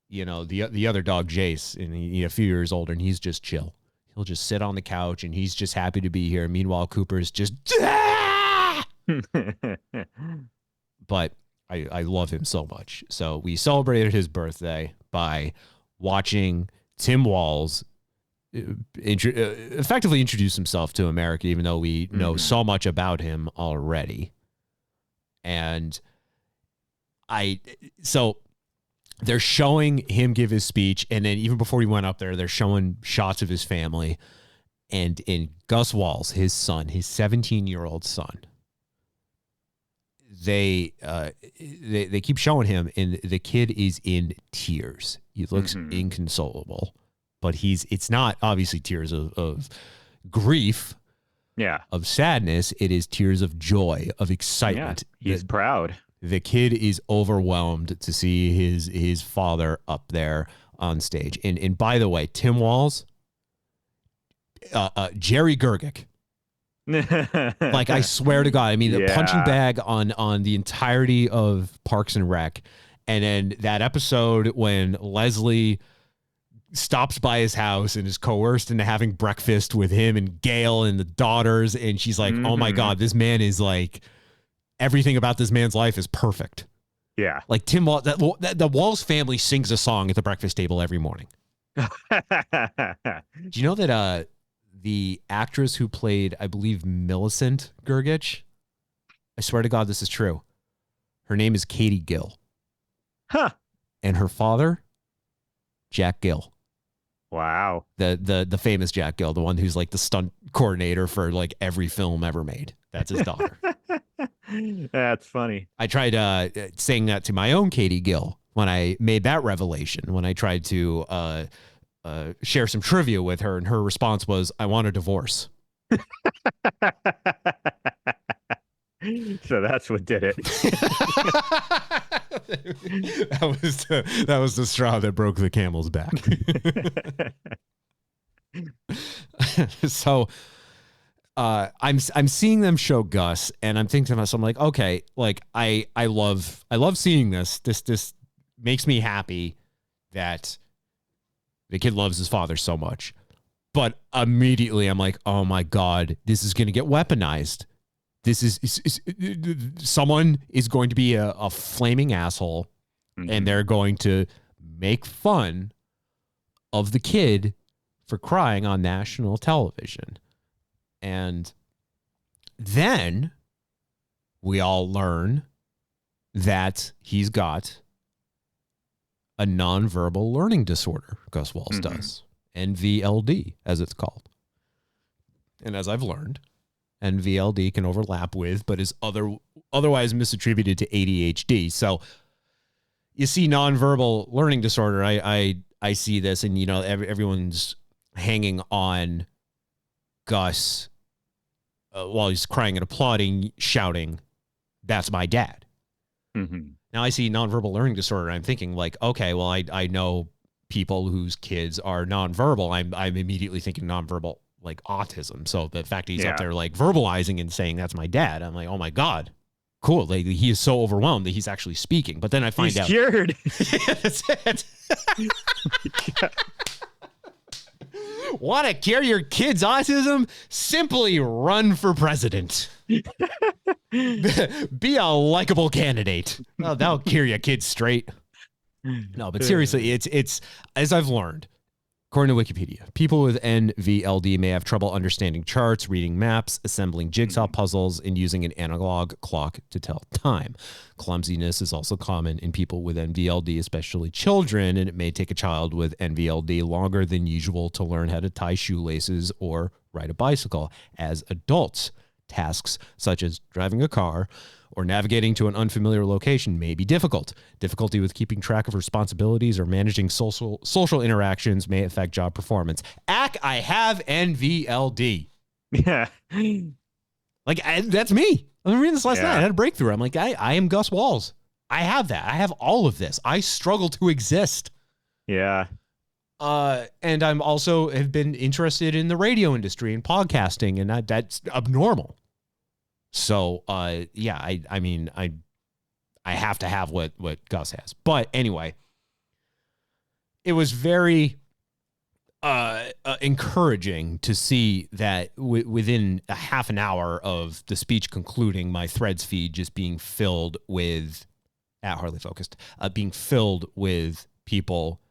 other dog, Jace, and he's a few years older and he's just chill. He'll just sit on the couch and he's just happy to be here. Meanwhile, Cooper's just but I love him so much. So we celebrated his birthday by watching Tim Walz effectively introduce himself to America, even though we know so much about him already. And so they're showing him give his speech, and then even before he went up there, they're showing shots of his family. And in Gus Walz, his son, his 17-year-old son, they keep showing him, and the kid is in tears. He looks inconsolable, but it's not obviously tears of grief, of sadness. It is tears of joy, of excitement. Yeah, he's proud. The kid is overwhelmed to see his father up there on stage. And by the way, Tim Walz, Jerry Gergic. Like, I swear to God, I mean, the punching bag on the entirety of Parks and Rec. And then that episode when Leslie stops by his house and is coerced into having breakfast with him and Gail and the daughters. And she's like, oh my God, this man is like, everything about this man's life is perfect. Yeah. Like Tim Walz, the Walz family sings a song at the breakfast table every morning. Do you know that the actress who played, I believe, Millicent Gergich, I swear to God, this is true. Her name is Katie Gill. Huh. And her father, Jack Gill. Wow. The famous Jack Gill, the one who's like the stunt coordinator for like every film ever made. That's his daughter. That's funny. I tried saying that to my own Katie Gill when I made that revelation, when I tried to share some trivia with her, and her response was, I want a divorce. So that's what did it. That was the straw that broke the camel's back. So I'm seeing them show Gus, and I'm thinking to myself, I'm like, okay, like I love seeing this. This makes me happy that the kid loves his father so much. But immediately I'm like, oh my God, this is going to get weaponized. This is someone is going to be a flaming asshole, and they're going to make fun of the kid for crying on national television. And then we all learn that he's got a nonverbal learning disorder, Gus Walz does. NVLD, as it's called. And as I've learned, NVLD can overlap with, but is otherwise misattributed to ADHD. So you see nonverbal learning disorder. I see this, and everyone's hanging on Gus while he's crying and applauding, shouting, "That's my dad." Now I see nonverbal learning disorder, and I'm thinking like, okay, well, I know people whose kids are nonverbal. I'm immediately thinking nonverbal, like autism. So the fact that he's up there like verbalizing and saying that's my dad, I'm like, oh my God, cool. Like, he is so overwhelmed that he's actually speaking. But then I find out he's cured. That's it. Want to cure your kid's autism? Simply run for president. Be a likable candidate. Oh, that'll carry your kids straight. No, but seriously, it's as I've learned, according to Wikipedia, people with NVLD may have trouble understanding charts, reading maps, assembling jigsaw puzzles, and using an analog clock to tell time. Clumsiness is also common in people with NVLD, especially children, and it may take a child with NVLD longer than usual to learn how to tie shoelaces or ride a bicycle. As adults, tasks such as driving a car or navigating to an unfamiliar location may be difficult. Difficulty with keeping track of responsibilities or managing social interactions may affect job performance. I have NVLD. Yeah. That's me. I was reading this last night. I had a breakthrough. I'm like, I am Gus Walz. I have that. I have all of this. I struggle to exist. Yeah. And I'm also have been interested in the radio industry and podcasting, and that's abnormal. So, I mean, I have to have what Gus has. But anyway, it was very encouraging to see that within a half an hour of the speech concluding, my Threads feed just being filled with, at Hardly Focused, being filled with people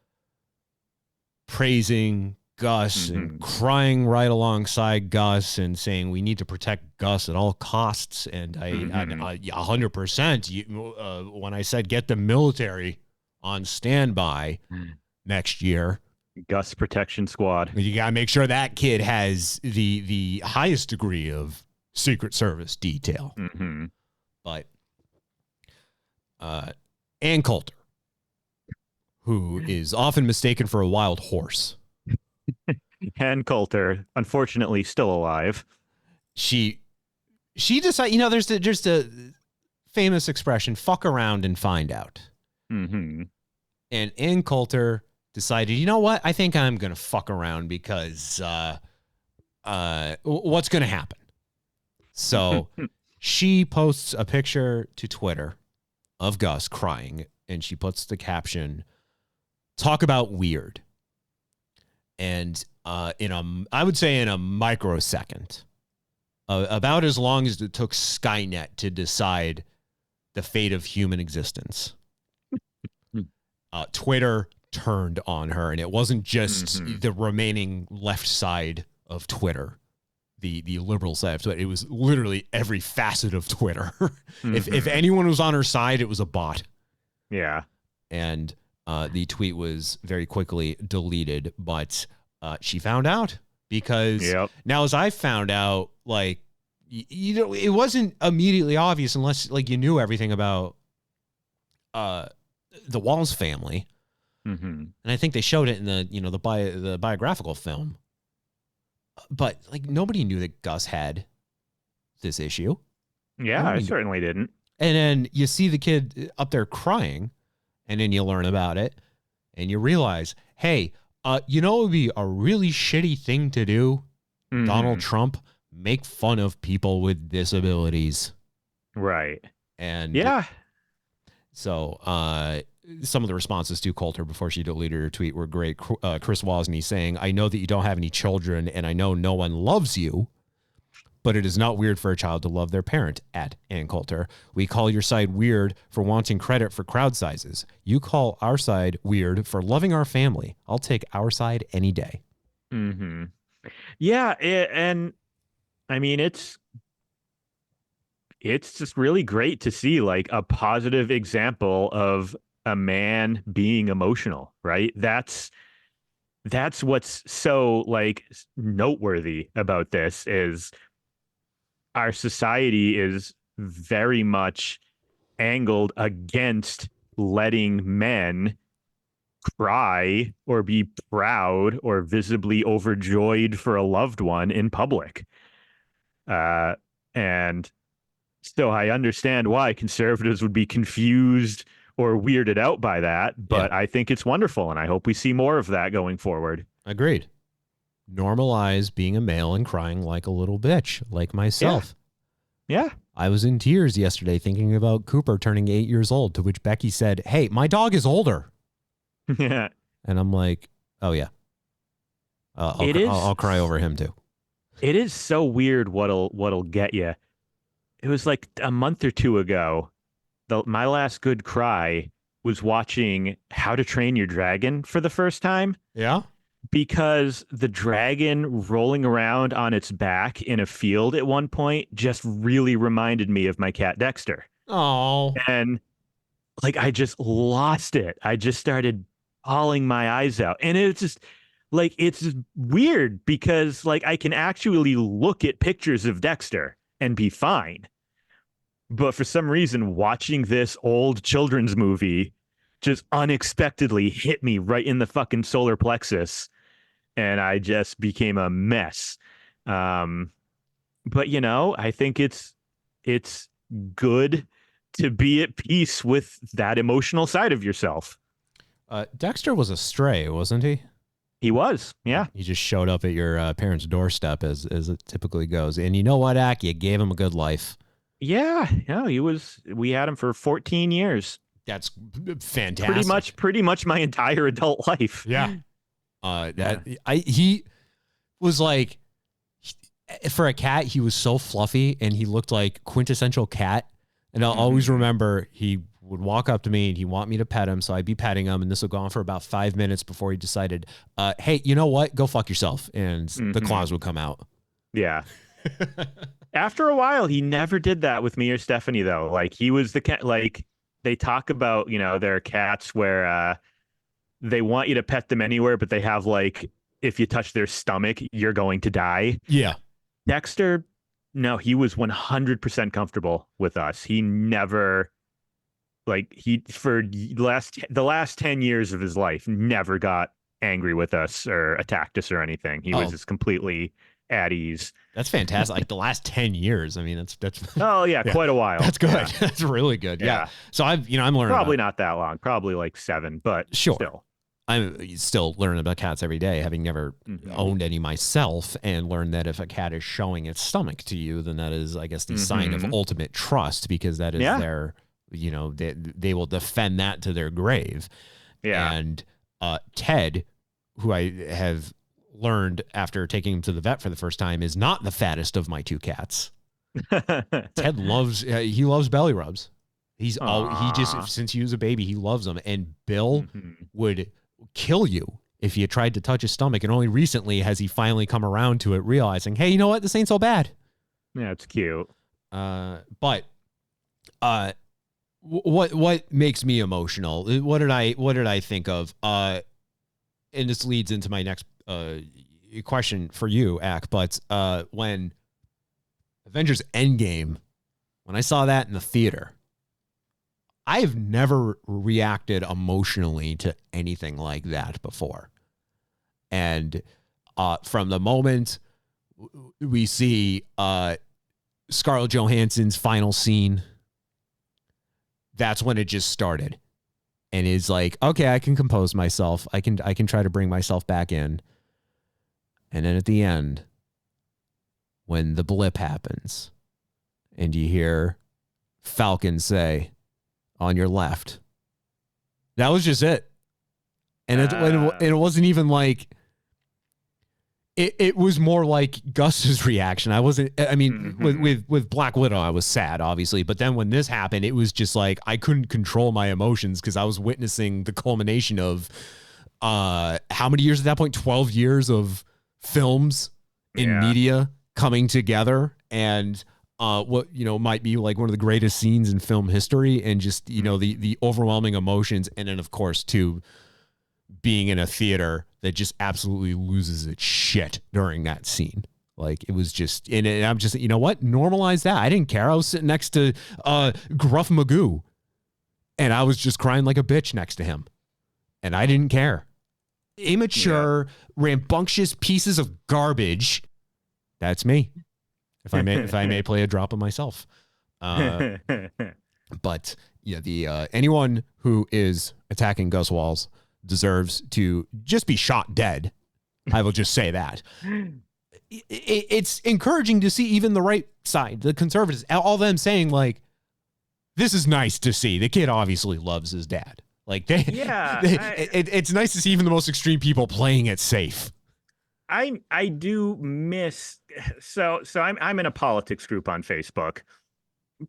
praising Gus and crying right alongside Gus and saying we need to protect Gus at all costs. And I 100%. When I said get the military on standby next year, Gus Protection Squad, you gotta make sure that kid has the highest degree of Secret Service detail. But Ann Coulter, who is often mistaken for a wild horse. Ann Coulter, unfortunately, still alive. She decided, there's just a famous expression, fuck around and find out. And Ann Coulter decided, you know what? I think I'm going to fuck around because what's going to happen? So she posts a picture to Twitter of Gus crying, and she puts the caption, talk about weird. And I would say in a microsecond, about as long as it took Skynet to decide the fate of human existence, Twitter turned on her, and it wasn't just the remaining left side of Twitter, the liberal side of Twitter. It was literally every facet of Twitter. If anyone was on her side, it was a bot. Yeah. And the tweet was very quickly deleted, but she found out because now, as I found out, like, it wasn't immediately obvious unless like you knew everything about the Walz family. And I think they showed it in the biographical film, but like nobody knew that Gus had this issue. Yeah, I certainly didn't. And then you see the kid up there crying, and then you learn about it, and you realize, hey, it would be a really shitty thing to do, Donald Trump, make fun of people with disabilities. Right. And yeah. So some of the responses to Coulter before she deleted her tweet were great. Chris Wozny saying, I know that you don't have any children, and I know no one loves you, but it is not weird for a child to love their parent, at Ann Coulter. We call your side weird for wanting credit for crowd sizes. You call our side weird for loving our family. I'll take our side any day. Yeah, and I mean, it's just really great to see like a positive example of a man being emotional, right? That's what's so like noteworthy about this is our society is very much angled against letting men cry or be proud or visibly overjoyed for a loved one in public. And so I understand why conservatives would be confused or weirded out by that, but I think it's wonderful, and I hope we see more of that going forward. Agreed. Normalize being a male and crying like a little bitch, like myself. Yeah. I was in tears yesterday thinking about Cooper turning 8 years old, to which Becky said, hey, my dog is older. Yeah. And I'm like, oh, yeah. I'll cry over him, too. It is so weird what'll get you. it was like a month or two ago. My last good cry was watching How to Train Your Dragon for the first time. Yeah. Because the dragon rolling around on its back in a field at one point just really reminded me of my cat Dexter. Oh. And like I just lost it. I just started bawling my eyes out. And it's just like it's weird because like I can actually look at pictures of Dexter and be fine. But for some reason, watching this old children's movie just unexpectedly hit me right in the fucking solar plexus. And I just became a mess. But, you know, I think it's good to be at peace with that emotional side of yourself. Dexter was a stray, wasn't he? He was, yeah. He just showed up at your parents' doorstep as it typically goes. And you know what, Acc? You gave him a good life. Yeah, no, we had him for 14 years. That's fantastic. Pretty much my entire adult life. Yeah. He was like, for a cat, he was so fluffy and he looked like quintessential cat. And I'll always remember he would walk up to me and he'd want me to pet him. So I'd be petting him. And this would go on for about 5 minutes before he decided, hey, you know what? Go fuck yourself. And the claws would come out. Yeah. After a while, he never did that with me or Stephanie, though. Like, he was the cat. Like, they talk about, you know, there are cats where they want you to pet them anywhere, but they have, like, if you touch their stomach, you're going to die. Yeah. Dexter, no, he was 100% comfortable with us. He never, like, for the last 10 years of his life, never got angry with us or attacked us or anything. He was just completely at ease. That's fantastic. Like the last 10 years. I mean, that's oh yeah, quite a while. That's good. Yeah. That's really good. Yeah. So I'm learning. Probably not that long. Probably like 7, but sure. Still. I'm still learning about cats every day, having never owned any myself, and learned that if a cat is showing its stomach to you, then that is, I guess, the sign of ultimate trust, because that is their, you know, they will defend that to their grave. Yeah. And Ted, who I have learned after taking him to the vet for the first time, is not the fattest of my 2 cats. Ted loves belly rubs. He just, since he was a baby, he loves them. And Bill would kill you if you tried to touch his stomach. And only recently has he finally come around to it, realizing, hey, you know what? This ain't so bad. Yeah, it's cute. But what makes me emotional? What did I think of? And this leads into my next question for you, Acc. But when Avengers Endgame, when I saw that in the theater, I have never reacted emotionally to anything like that before. And from the moment we see Scarlett Johansson's final scene, that's when it just started. And it's like, okay, I can compose myself. I can try to bring myself back in. And then at the end, when the blip happens and you hear Falcon say, on your left, that was just it. And it wasn't even like, it was more like Gus's reaction. With Black Widow, I was sad, obviously. But then when this happened, it was just like, I couldn't control my emotions because I was witnessing the culmination of how many years at that point? 12 years of films in media coming together, and what, you know, might be like one of the greatest scenes in film history, and just, you know, the overwhelming emotions. And then, of course, too, being in a theater that just absolutely loses its shit during that scene. Like, it was just, and I'm just, you know what? Normalize that. I didn't care. I was sitting next to Gruff Magoo, and I was just crying like a bitch next to him, and I didn't care. Immature, rambunctious pieces of garbage. That's me. If I may play a drop of myself. But yeah, anyone who is attacking Gus Walz deserves to just be shot dead. I will just say that. It's encouraging to see even the right side, the conservatives, all them saying, like, this is nice to see. The kid obviously loves his dad. Like, it's nice to see even the most extreme people playing it safe. I do miss, so I'm in a politics group on Facebook,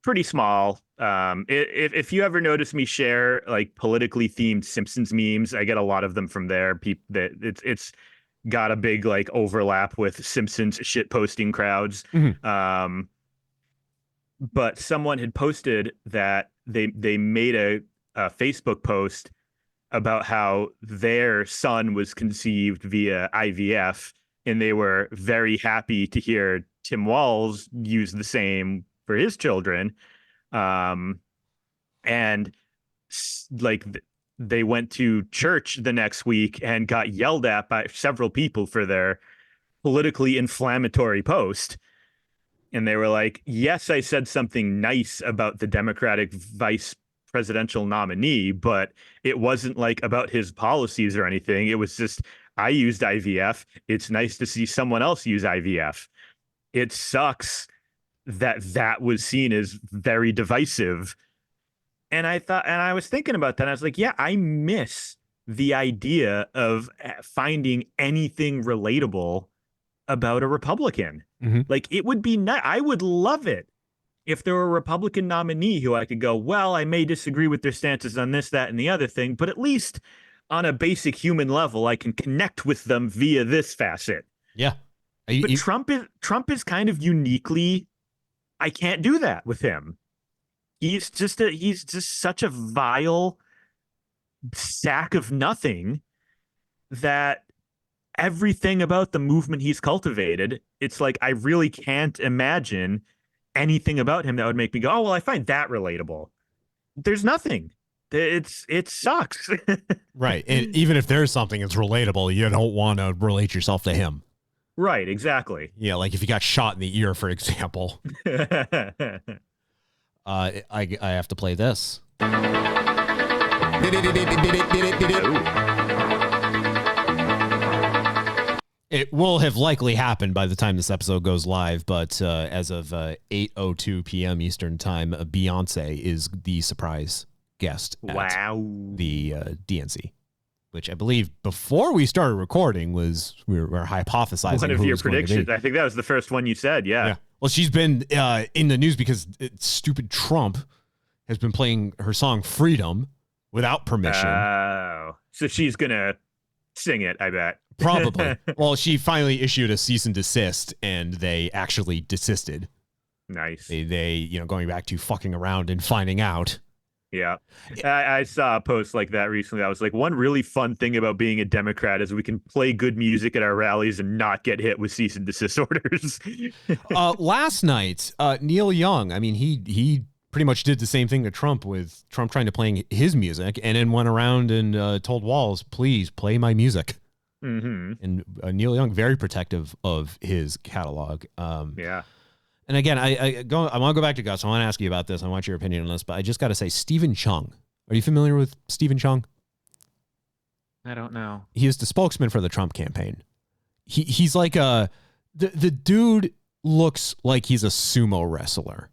pretty small. If you ever notice me share like politically themed Simpsons memes, I get a lot of them from there. It's got a big like overlap with Simpsons shit posting crowds. But someone had posted that they made a Facebook post about how their son was conceived via IVF, and they were very happy to hear Tim Walz use the same for his children. And like they went to church the next week and got yelled at by several people for their politically inflammatory post. And they were like, yes, I said something nice about the Democratic vice presidential nominee, but it wasn't like about his policies or anything. It was just, I used IVF. It's nice to see someone else use IVF. It sucks that was seen as very divisive. And I was thinking about that. And I was like, yeah, I miss the idea of finding anything relatable about a Republican. Like, it would be nice. I would love it if there were a Republican nominee who I could go, well, I may disagree with their stances on this, that, and the other thing, but at least on a basic human level, I can connect with them via this facet. Yeah. But Trump is kind of uniquely, I can't do that with him. He's just such a vile sack of nothing that everything about the movement he's cultivated, it's like I really can't imagine anything about him that would make me go, oh, well, I find that relatable. There's nothing. It sucks. Right. And even if there's something that's relatable, you don't want to relate yourself to him. Right, exactly. Yeah, like if you got shot in the ear, for example. I have to play this. It will have likely happened by the time this episode goes live, but as of 8:02 p.m. Eastern Time, Beyonce is the surprise guest at the DNC, which I believe before we started recording we were hypothesizing one of your predictions. I think that was the first one you said, yeah. Well, she's been in the news because stupid Trump has been playing her song Freedom without permission. Oh, so she's going to sing it, I bet. Probably. Well, she finally issued a cease and desist, and they actually desisted. Nice. They going back to fucking around and finding out. Yeah. I saw a post like that recently. I was like, one really fun thing about being a Democrat is we can play good music at our rallies and not get hit with cease and desist orders. Last night, Neil Young, I mean, he pretty much did the same thing to Trump, with Trump trying to play his music, and then went around and told Walz, please play my music. Mm-hmm. And Neil Young, very protective of his catalog. Yeah. And again, I want to go back to Gus. I want to ask you about this. I want your opinion on this, but I just got to say, Stephen Chung. Are you familiar with Stephen Chung? I don't know. He is the spokesman for the Trump campaign. He's like the dude looks like he's a sumo wrestler.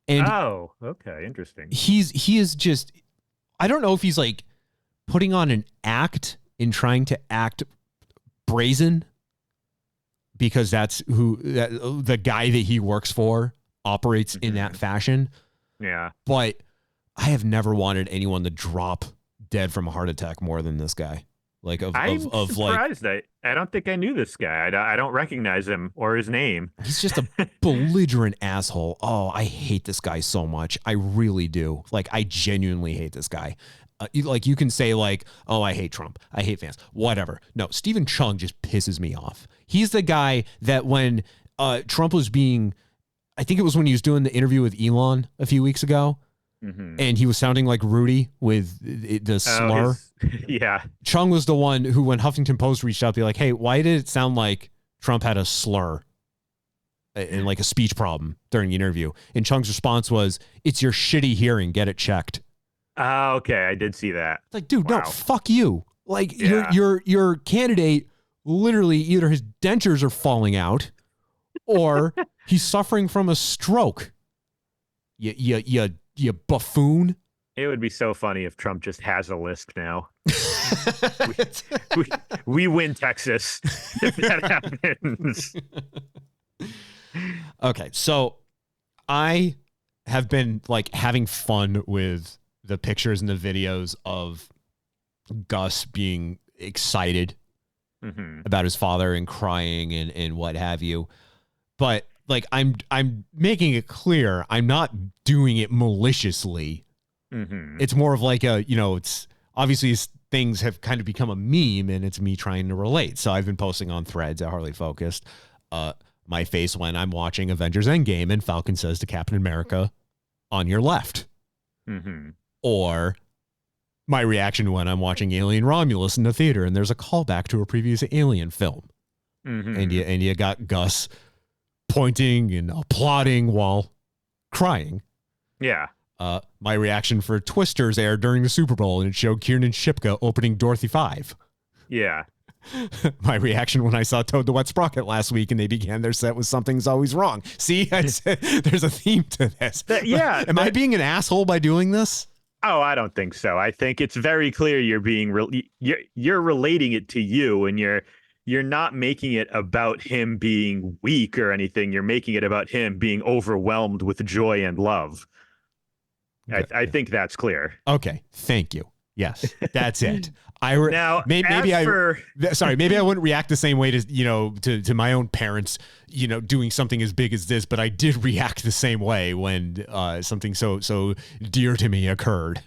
And oh, okay, interesting. He is just, I don't know if he's like putting on an act in trying to act brazen, because that's the guy that he works for operates in that fashion. Yeah. But I have never wanted anyone to drop dead from a heart attack more than this guy. Like I'm surprised. I don't think I knew this guy. I don't recognize him or his name. He's just a belligerent asshole. Oh, I hate this guy so much. I really do. Like, I genuinely hate this guy. You can say like, oh, I hate Trump, I hate Vance, whatever. No, Stephen Chung just pisses me off. He's the guy that when Trump was being, I think it was when he was doing the interview with Elon a few weeks ago, and he was sounding like Rudy with the slur. Yeah. Chung was the one who, when Huffington Post reached out, be like, hey, why did it sound like Trump had a slur and like a speech problem during the interview? And Chung's response was, it's your shitty hearing, get it checked. Oh, okay. I did see that. Like, dude, no, fuck you. Like, your candidate, literally either his dentures are falling out or he's suffering from a stroke. You buffoon. It would be so funny if Trump just has a list now. we win Texas if that happens. Okay, so I have been like having fun with the pictures and the videos of Gus being excited about his father and crying and what have you. But like, I'm making it clear I'm not doing it maliciously. It's more of like it's obviously things have kind of become a meme and it's me trying to relate. So I've been posting on threads at Harley Focused, my face when I'm watching Avengers Endgame and Falcon says to Captain America, "On your left." Or my reaction when I'm watching Alien Romulus in the theater and there's a callback to a previous Alien film. And you got Gus pointing and applauding while crying. Yeah. My reaction for Twisters aired during the Super Bowl and it showed Kiernan Shipka opening Dorothy 5. Yeah. My reaction when I saw Toad the Wet Sprocket last week and they began their set with "Something's Always Wrong." See, there's a theme to this. Am I being an asshole by doing this? Oh, I don't think so. I think it's very clear you're being you're relating it to you, and you're not making it about him being weak or anything. You're making it about him being overwhelmed with joy and love. I think that's clear. Okay, thank you. Yes, that's it. Maybe I wouldn't react the same way to my own parents, doing something as big as this, but I did react the same way when something so dear to me occurred.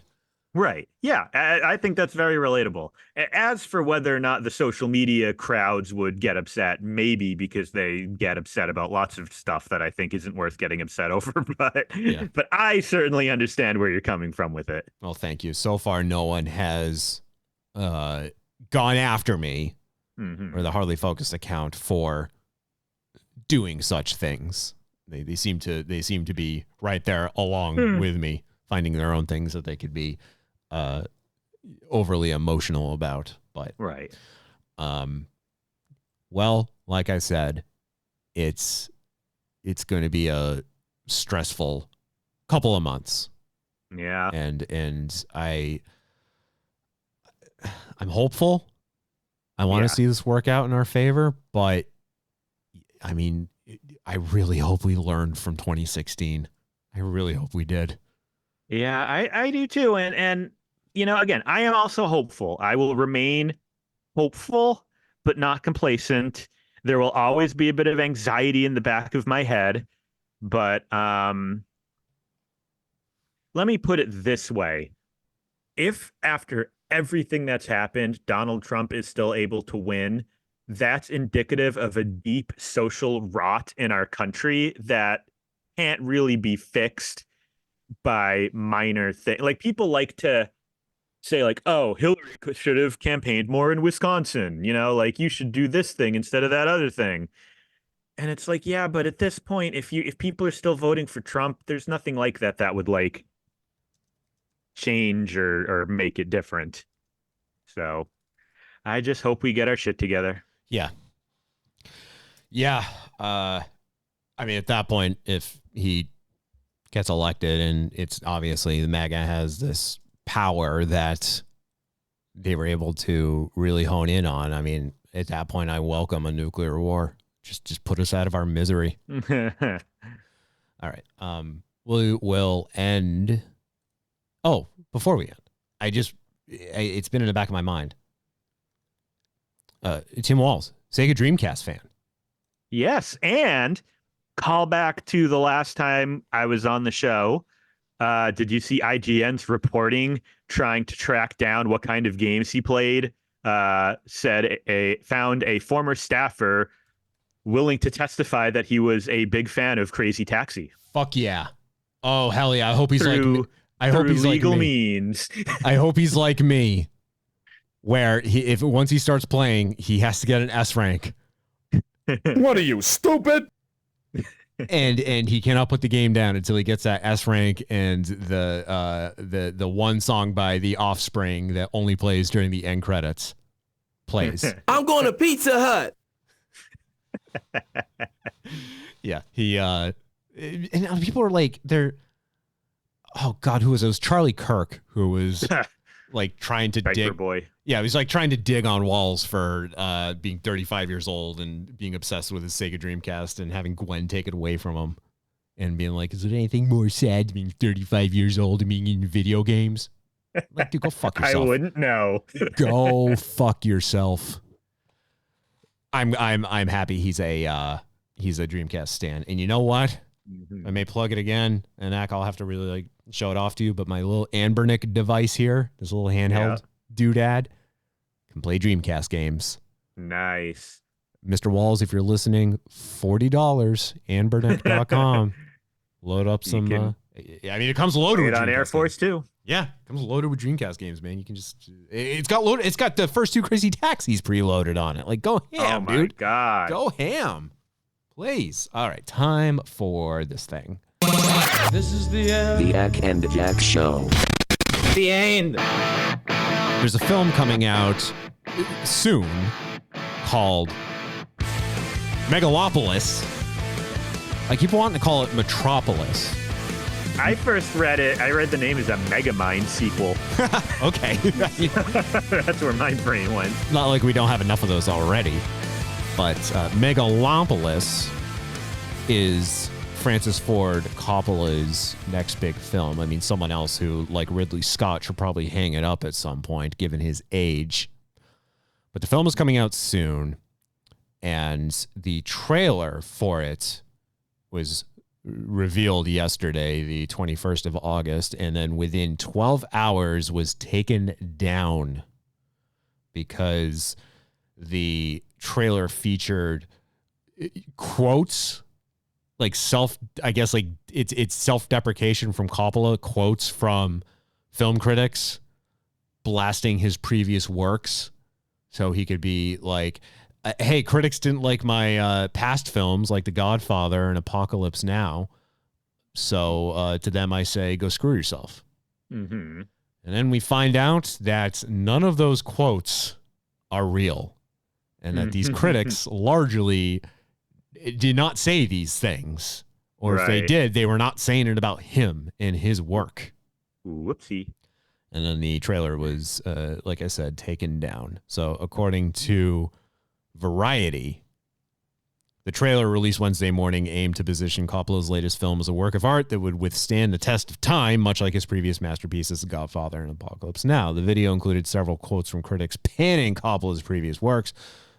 Right. Yeah, I think that's very relatable. As for whether or not the social media crowds would get upset, maybe because they get upset about lots of stuff that I think isn't worth getting upset over. But I certainly understand where you're coming from with it. Well, thank you. So far, no one has gone after me or the Harley Focused account for doing such things. They seem to be right there along with me, finding their own things that they could be overly emotional about. But right. Well, like I said, it's going to be a stressful couple of months. Yeah. And I'm hopeful. I want to see this work out in our favor, but I mean, I really hope we learned from 2016. I really hope we did. Yeah, I do too. And again, I am also hopeful. I will remain hopeful, but not complacent. There will always be a bit of anxiety in the back of my head. But let me put it this way. If after everything that's happened, Donald Trump is still able to win, that's indicative of a deep social rot in our country that can't really be fixed by minor things. Like, people like to say, like, oh, Hillary should have campaigned more in Wisconsin, like, you should do this thing instead of that other thing. And it's like, yeah, but at this point, if people are still voting for Trump, there's nothing like that would like change or make it different. So I just hope we get our shit together. Yeah. I mean, at that point, if he gets elected, and it's obviously the MAGA has this power that they were able to really hone in on. I mean, at that point, I welcome a nuclear war. Just put us out of our misery. All right. We'll end. Oh, before we end, it's been in the back of my mind. Tim Walz, Sega Dreamcast fan. Yes, and call back to the last time I was on the show. Did you see IGN's reporting trying to track down what kind of games he played? Found a former staffer willing to testify that he was a big fan of Crazy Taxi. Fuck yeah. Oh, hell yeah. I hope he's through legal means. I hope he's like me, where once he starts playing, he has to get an S rank. What are you, stupid? And he cannot put the game down until he gets that S rank and the one song by The Offspring that only plays during the end credits plays. I'm going to Pizza Hut. Yeah, and people are like, oh God, who was it? It was Charlie Kirk who was like trying to dig. Boy. Yeah, he was like trying to dig on Walz for being 35 years old and being obsessed with his Sega Dreamcast and having Gwen take it away from him. and being like, is there anything more sad than being 35 years old and being in video games? Like, dude, go fuck yourself. I wouldn't know. Go fuck yourself. I'm happy he's a Dreamcast stan. And you know what? I may plug it again, and Acc, I'll have to really like show it off to you, but my little Anbernic device here, this little handheld doodad, can play Dreamcast games. Nice. Mr. Walz, if you're listening, $40, anbernic.com. Load up some it comes loaded with on Air Force too. Yeah, it comes loaded with Dreamcast games, man. You can just it's got the first 2 Crazy Taxis preloaded on it. Like, go ham, dude. Oh my god. Go ham. Please. All right, time for this thing. This is the end. The Acc and Jack Show. The end. There's a film coming out soon called Megalopolis. I keep wanting to call it Metropolis. I first read it. I read the name as a Megamind sequel. Okay. That's where my brain went. Not like we don't have enough of those already. But Megalopolis is Francis Ford Coppola's next big film. I mean, someone else who, like Ridley Scott, should probably hang it up at some point, given his age. But the film is coming out soon, and the trailer for it was revealed yesterday, the 21st of August, and then within 12 hours was taken down because the trailer featured quotes, like it's self-deprecation from Coppola, quotes from film critics blasting his previous works. So he could be like, hey, critics didn't like my past films like The Godfather and Apocalypse Now. So to them, I say, go screw yourself. Mm-hmm. And then we find out that none of those quotes are real. And that these critics largely did not say these things. Or if they did, they were not saying it about him and his work. Whoopsie. And then the trailer was, like I said, taken down. So according to Variety, the trailer released Wednesday morning aimed to position Coppola's latest film as a work of art that would withstand the test of time, much like his previous masterpieces, The Godfather and Apocalypse Now. The video included several quotes from critics panning Coppola's previous works,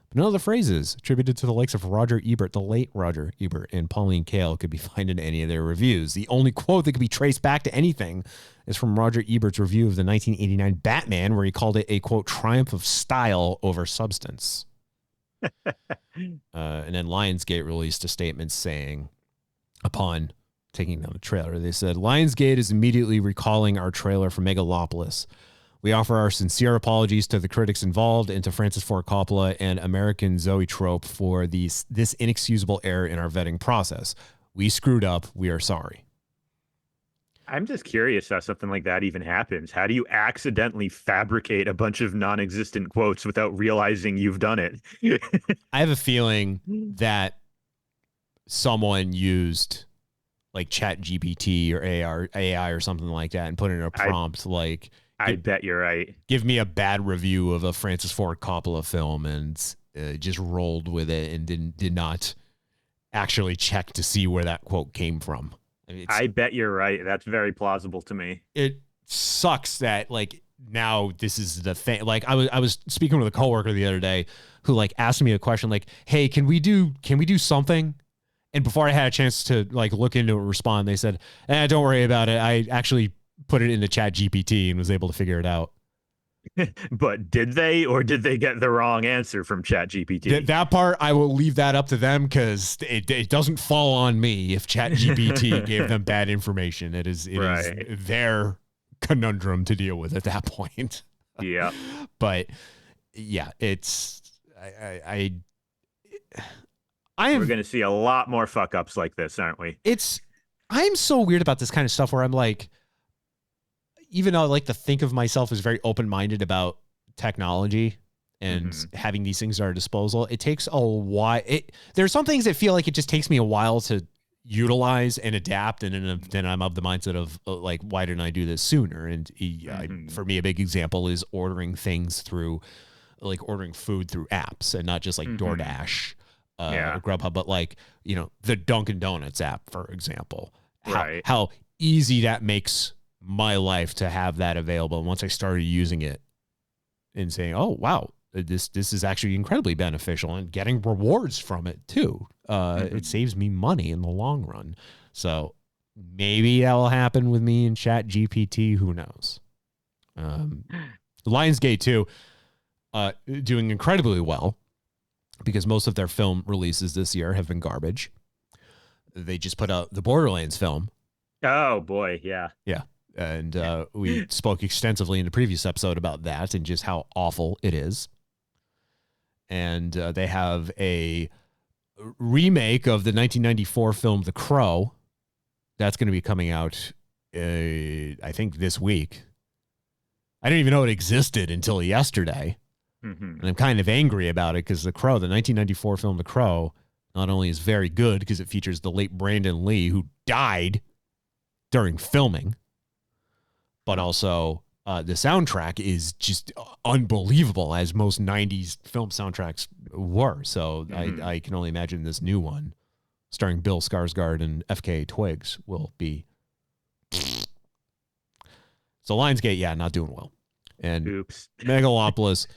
but none of the phrases attributed to the likes of Roger Ebert, the late Roger Ebert, and Pauline Kael could be found in any of their reviews. The only quote that could be traced back to anything is from Roger Ebert's review of the 1989 Batman, where he called it a, quote, triumph of style over substance. And then Lionsgate released a statement saying, upon taking down the trailer, they said, Lionsgate is immediately recalling our trailer for Megalopolis. We offer our sincere apologies to the critics involved and to Francis Ford Coppola and American Zoetrope for this inexcusable error in our vetting process. We screwed up. We are sorry. I'm just curious how something like that even happens. How do you accidentally fabricate a bunch of non-existent quotes without realizing you've done it? I have a feeling that someone used like ChatGPT or AI or something like that and put in a prompt I bet you're right. Give me a bad review of a Francis Ford Coppola film and just rolled with it and did not actually check to see where that quote came from. I bet you're right. That's very plausible to me. It sucks that like now this is the thing. Like I was speaking with a coworker the other day who like asked me a question like, "Hey, can we do something?" And before I had a chance to like look into it and respond, they said, "Don't worry about it. I actually put it into ChatGPT and was able to figure it out." But did they, or did they get the wrong answer from ChatGPT? That part, I will leave that up to them because it doesn't fall on me if ChatGPT gave them bad information. It is their conundrum to deal with at that point. Yeah. But yeah, it's we're going to see a lot more fuck ups like this, aren't we? I'm so weird about this kind of stuff where I'm like, even though I like to think of myself as very open-minded about technology and having these things at our disposal, it takes a while. There's some things that feel like it just takes me a while to utilize and adapt, and then I'm of the mindset of like, why didn't I do this sooner? And for me, a big example is ordering things through, like ordering food through apps and not just like DoorDash. Yeah. or Grubhub, but like, the Dunkin' Donuts app, for example. Right. How easy that makes my life to have that available. And once I started using it and saying, oh, wow, this is actually incredibly beneficial, and getting rewards from it too. It saves me money in the long run. So maybe that will happen with me and Chat GPT. Who knows? Lionsgate too, doing incredibly well, because most of their film releases this year have been garbage. They just put out the Borderlands film. Oh boy, yeah. Yeah. And we spoke extensively in the previous episode about that and just how awful it is. And they have a remake of the 1994 film The Crow. That's going to be coming out, I think, this week. I didn't even know it existed until yesterday. And I'm kind of angry about it because The Crow, the 1994 film The Crow, not only is very good because it features the late Brandon Lee, who died during filming, but also the soundtrack is just unbelievable, as most 90s film soundtracks were. So I can only imagine this new one, starring Bill Skarsgård and F.K. Twigs, will be. So Lionsgate, yeah, not doing well. And Oops. Megalopolis,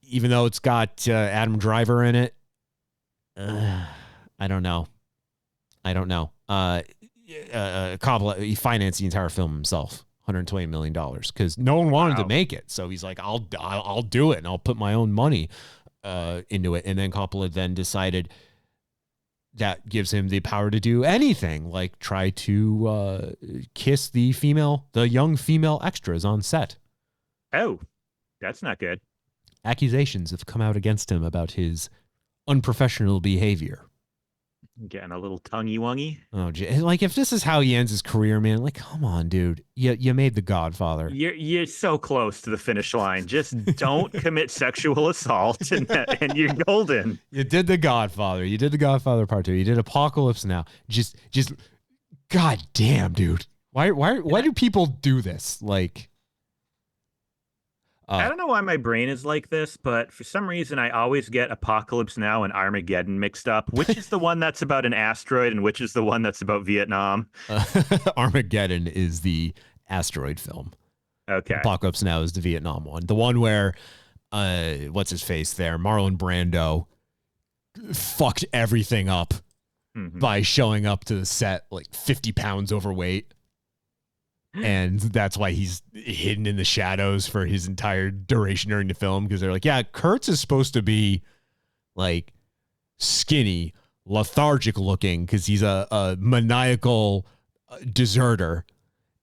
even though it's got Adam Driver in it, I don't know. Coppola, he financed the entire film himself, $120 million, because no one wanted to make it. So he's like, I'll do it, and I'll put my own money into it. And then Coppola then decided that gives him the power to do anything, like try to kiss the young female extras on set. Oh, that's not good. Accusations have come out against him about his unprofessional behavior. Getting a little tonguey-wungy. Oh, like, if this is how he ends his career, man, like, come on, dude. You made The Godfather. You're so close to the finish line. Just don't commit sexual assault, and you're golden. You did The Godfather. You did The Godfather Part 2. You did Apocalypse Now. Just, God damn, dude. Why do people do this? Like, I don't know why my brain is like this, but for some reason I always get Apocalypse Now and Armageddon mixed up. Which is the one that's about an asteroid and which is the one that's about Vietnam? Armageddon is the asteroid film. Okay. Apocalypse Now is the Vietnam one. The one where, what's his face there? Marlon Brando fucked everything up by showing up to the set like 50 pounds overweight. And that's why he's hidden in the shadows for his entire duration during the film, because they're like, yeah, Kurtz is supposed to be like skinny, lethargic looking, because he's a maniacal deserter,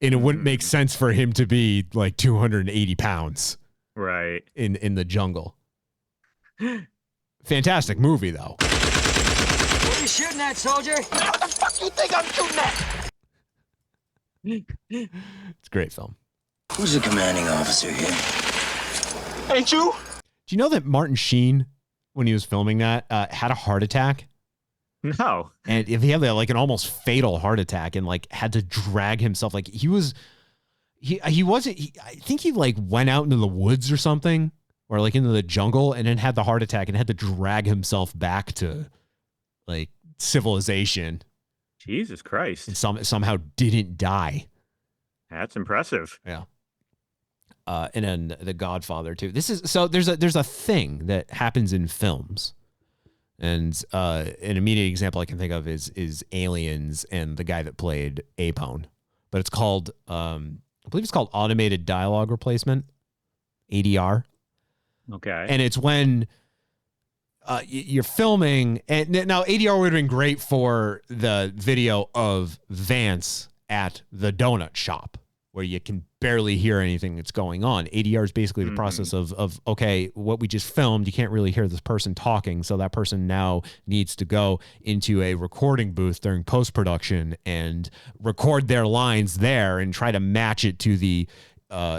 and it wouldn't make sense for him to be like 280 pounds right in the jungle. Fantastic movie, though. What are you shooting at, soldier? What the fuck do you think I'm shooting at? It's a great film. Who's the commanding officer here? Ain't you? Do you know that Martin Sheen, when he was filming that, had a heart attack? No. And if he had like an almost fatal heart attack and like had to drag himself, like he I think he like went out into the woods or something, or like into the jungle, and then had the heart attack and had to drag himself back to like civilization. Jesus Christ. And somehow didn't die. That's impressive. Yeah. And then The Godfather too. There's a thing that happens in films. And an immediate example I can think of is Aliens and the guy that played Apone. But it's called I believe it's called automated dialogue replacement, ADR. Okay. And it's when you're filming, and now ADR would have been great for the video of Vance at the donut shop, where you can barely hear anything that's going on. ADR is basically the process of, okay, what we just filmed, you can't really hear this person talking, so that person now needs to go into a recording booth during post-production and record their lines there and try to match it to the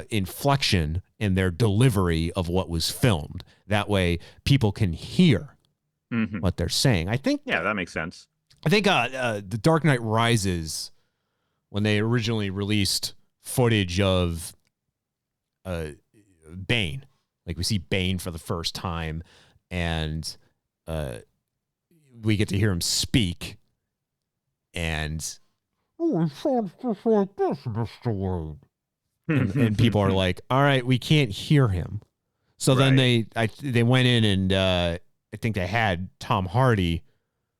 inflection in their delivery of what was filmed. That way people can hear what they're saying. I think. Yeah, that makes sense. I think The Dark Knight Rises, when they originally released footage of Bane, like we see Bane for the first time, and we get to hear him speak, and and people are like, all right, we can't hear him. So then they went in and I think they had Tom Hardy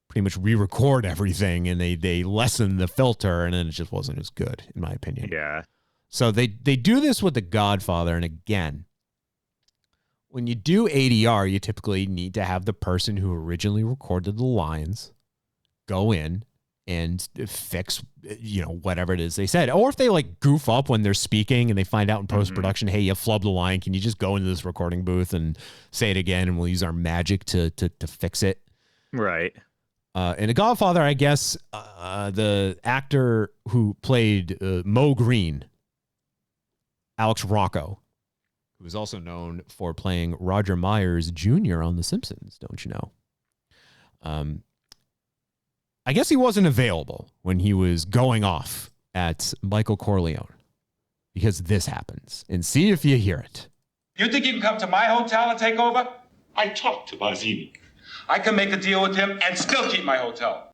pretty much re-record everything, and they lessened the filter, and then it just wasn't as good, in my opinion. Yeah. So they do this with The Godfather, and again, when you do ADR, you typically need to have the person who originally recorded the lines go in and fix, whatever it is they said. Or if they like goof up when they're speaking and they find out in post-production, hey, you flubbed the line, can you just go into this recording booth and say it again, and we'll use our magic to fix it. Right. In The Godfather, I guess the actor who played Mo Green, Alex Rocco, who is also known for playing Roger Myers Jr. on The Simpsons, don't you know? I guess he wasn't available when he was going off at Michael Corleone, because this happens. And see if you hear it. You think you can come to my hotel and take over? I talked to Barzini. I can make a deal with him and still keep my hotel.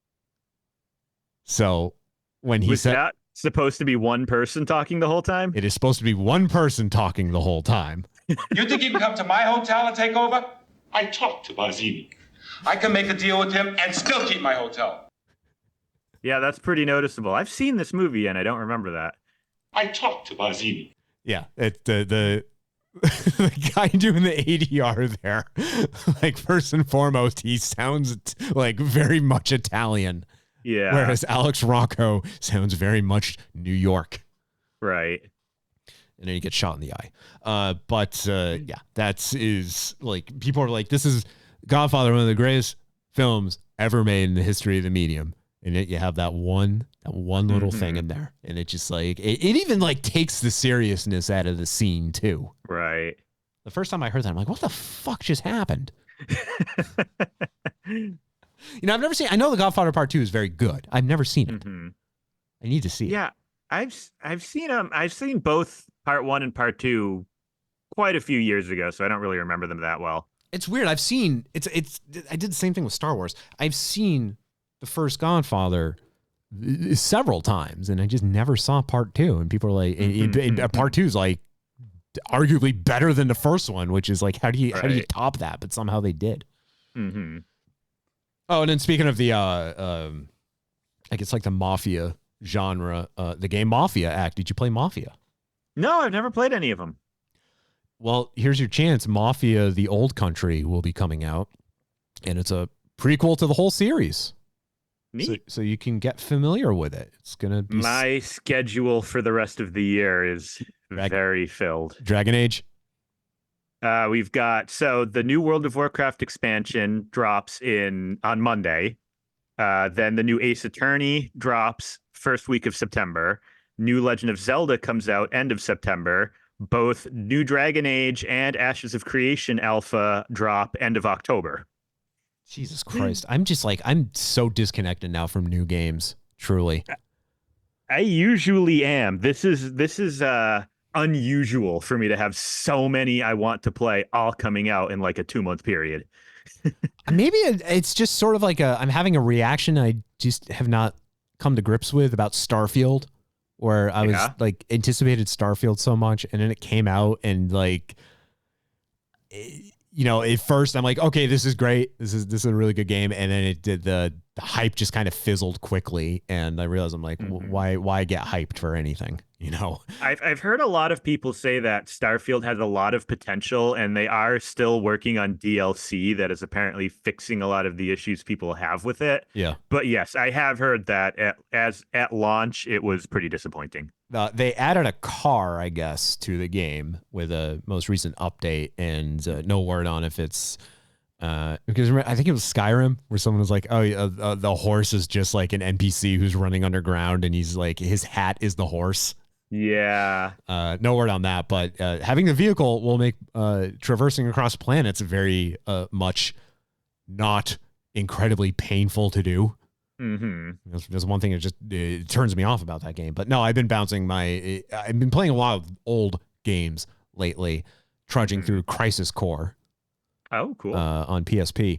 So when he was said that supposed to be one person talking the whole time? It is supposed to be one person talking the whole time. You think you can come to my hotel and take over? I talked to Barzini. I can make a deal with him and still keep my hotel. Yeah, that's pretty noticeable. I've seen this movie and I don't remember that. I talked to Barzini. Yeah, the guy doing the ADR there, like, first and foremost, he sounds like very much Italian. Yeah. Whereas Alex Rocco sounds very much New York. Right. And then he gets shot in the eye. But that is like, people are like, this is Godfather, one of the greatest films ever made in the history of the medium. And yet you have that one little thing in there. And it just like, it even like takes the seriousness out of the scene too. Right. The first time I heard that, I'm like, what the fuck just happened? I've never seen, I know The Godfather Part 2 is very good. I've never seen it. I need to see it. Yeah. I've seen them. I've seen both Part 1 and Part 2 quite a few years ago, so I don't really remember them that well. It's weird. I've seen, I did the same thing with Star Wars. I've seen the first Godfather several times, and I just never saw Part 2. And people are like, Part 2 is like arguably better than the first one, which is like, how do you top that? But somehow they did. Mm-hmm. Oh, and then speaking of the, I guess like the Mafia genre, the game Mafia Act. Did you play Mafia? No, I've never played any of them. Well, here's your chance. Mafia: The Old Country will be coming out, and it's a prequel to the whole series. Neat. So you can get familiar with it. It's gonna be my schedule for the rest of the year is very filled. Dragon Age. We've got the new World of Warcraft expansion drops on Monday. Then the new Ace Attorney drops first week of September. New Legend of Zelda comes out end of September. Both New Dragon Age and Ashes of Creation Alpha drop end of October. Jesus Christ. I'm so disconnected now from new games. Truly. I usually am. This is unusual for me to have so many I want to play all coming out in like a 2-month period. Maybe it's just sort of like I'm having a reaction I just have not come to grips with about Starfield, where I was like anticipated Starfield so much, and then it came out and like, at first I'm like, okay, this is great. This is a really good game. And then it did the hype just kind of fizzled quickly. And I realized I'm like, why get hyped for anything? I've heard a lot of people say that Starfield has a lot of potential, and they are still working on DLC that is apparently fixing a lot of the issues people have with it. Yeah. But yes, I have heard that at launch, it was pretty disappointing. They added a car, I guess, to the game with a most recent update, and no word on if it's because I think it was Skyrim where someone was like, oh, the horse is just like an NPC who's running underground, and he's like, his hat is the horse. Yeah. No word on that, but having the vehicle will make traversing across planets very much not incredibly painful to do. Mm-hmm. There's one thing that it turns me off about that game. But no, I've been I've been playing a lot of old games lately, trudging through Crisis Core. Oh, cool. On PSP.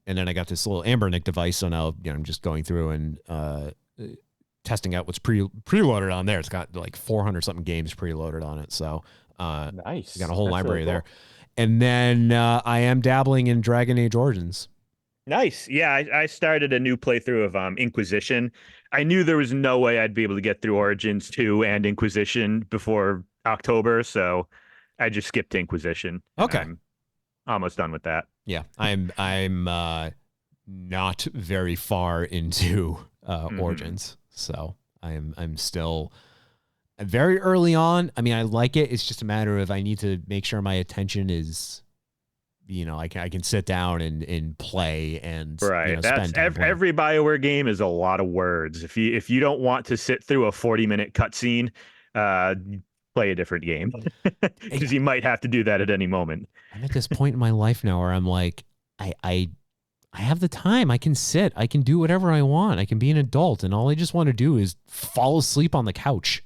And then I got this little Ambernick device, so now I'm just going through and testing out what's preloaded on there. It's got like 400 something games preloaded on it, so nice. Got a whole library really cool. there. And then I am dabbling in Dragon Age Origins. Nice. Yeah, I started a new playthrough of Inquisition. I knew there was no way I'd be able to get through Origins 2 and Inquisition before October, so I just skipped Inquisition. Okay. I'm almost done with that. Yeah, I'm not very far into Origins, so I'm still very early on. I mean, I like it. It's just a matter of I need to make sure my attention is, I can sit down and play and right. That's every BioWare game is a lot of words. If you don't want to sit through a 40-minute cutscene, play a different game because you might have to do that at any moment. I'm at this point in my life now where I'm like, I have the time. I can sit. I can do whatever I want. I can be an adult, and all I just want to do is fall asleep on the couch.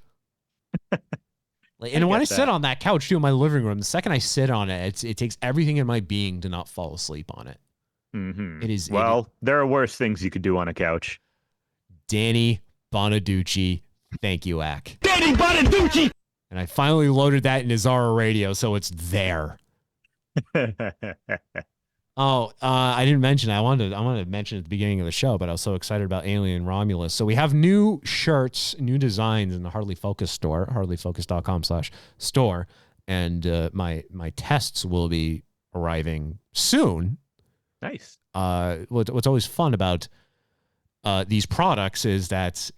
And when I sit on that couch too in my living room, the second I sit on it, it takes everything in my being to not fall asleep on it. Mm-hmm. It is. There are worse things you could do on a couch. Danny Bonaducci, thank you, Acc. Danny Bonaducci. And I finally loaded that in Azara Radio, so it's there. I didn't mention. I wanted to mention at the beginning of the show, but I was so excited about Alien Romulus. So we have new shirts, new designs in the Hardly Focus store, hardlyfocus.com/store, and my tests will be arriving soon. Nice. What's always fun about these products is that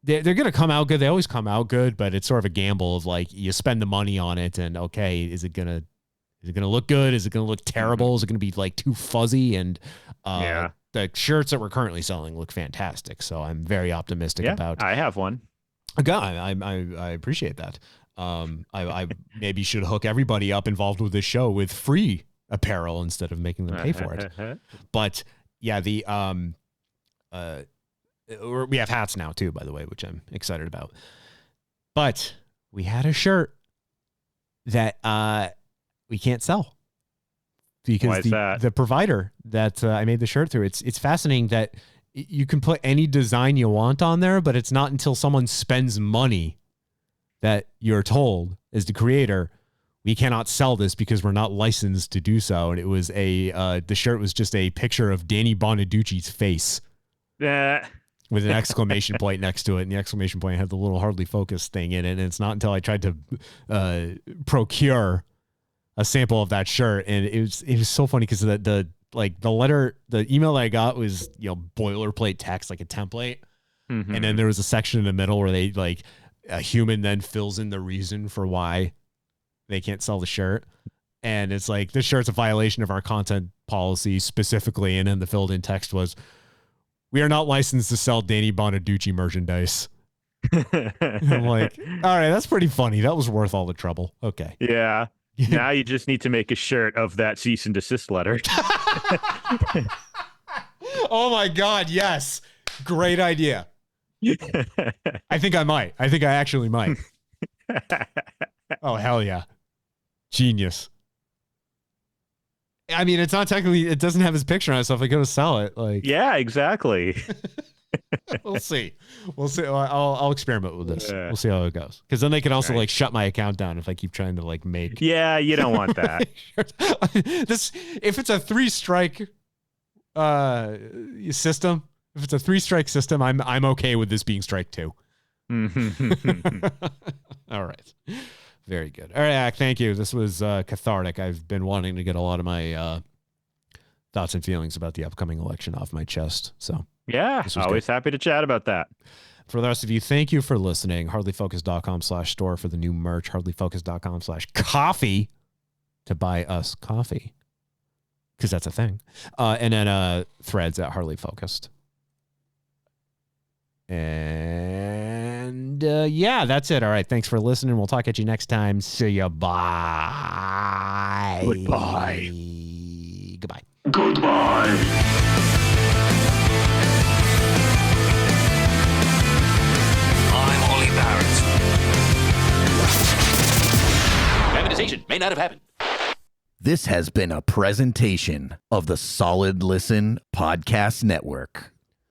they're going to come out good. They always come out good, but it's sort of a gamble of like you spend the money on it, and okay, is it gonna look good? Is it gonna look terrible? Is it gonna be like too fuzzy? And the shirts that we're currently selling look fantastic, so I'm very optimistic about. I have one. I appreciate that. I maybe should hook everybody up involved with this show with free apparel instead of making them pay for it. But yeah, we have hats now too, by the way, which I'm excited about. But we had a shirt that we can't sell because the provider that I made the shirt through, it's fascinating that you can put any design you want on there, but it's not until someone spends money that you're told as the creator, we cannot sell this because we're not licensed to do so. And it was the shirt was just a picture of Danny Bonaducci's face. With an exclamation point next to it, and the exclamation point had the little Hardly Focus thing in it. And it's not until I tried to procure a sample of that shirt, and it was so funny because the email that I got was boilerplate text, like a template, and then there was a section in the middle where they like a human then fills in the reason for why they can't sell the shirt, and it's like this shirt's a violation of our content policy specifically, and then the filled in text was, we are not licensed to sell Danny Bonaducci merchandise. I'm like, all right, that's pretty funny. That was worth all the trouble. Okay. Yeah. Now you just need to make a shirt of that cease and desist letter. Oh my God. Yes. Great idea. I think I might. I think I actually might. Oh, hell yeah. Genius. I mean, it's not technically, it doesn't have his picture on it, so if I go to sell it, like. Yeah, exactly. We'll see. I'll experiment with this. Yeah. We'll see how it goes. Because then they can also like shut my account down if I keep trying to like make. Yeah, you don't want that. If it's a 3-strike system, if it's a 3-strike system, I'm okay with this being strike 2. All right. Very good. All right, Acc, thank you. This was cathartic. I've been wanting to get a lot of my thoughts and feelings about the upcoming election off my chest. So yeah, always happy to chat about that. For the rest of you, thank you for listening. Hardlyfocus.com/store for the new merch. Hardlyfocus.com/coffee to buy us coffee, because that's a thing. And then threads at Hardly Focused. And yeah, that's it. All right. Thanks for listening. We'll talk at you next time. See ya. Bye. Goodbye. Goodbye. Goodbye. I'm Ollie Barrett. Privatization may not have happened. This has been a presentation of the Solid Listen Podcast Network.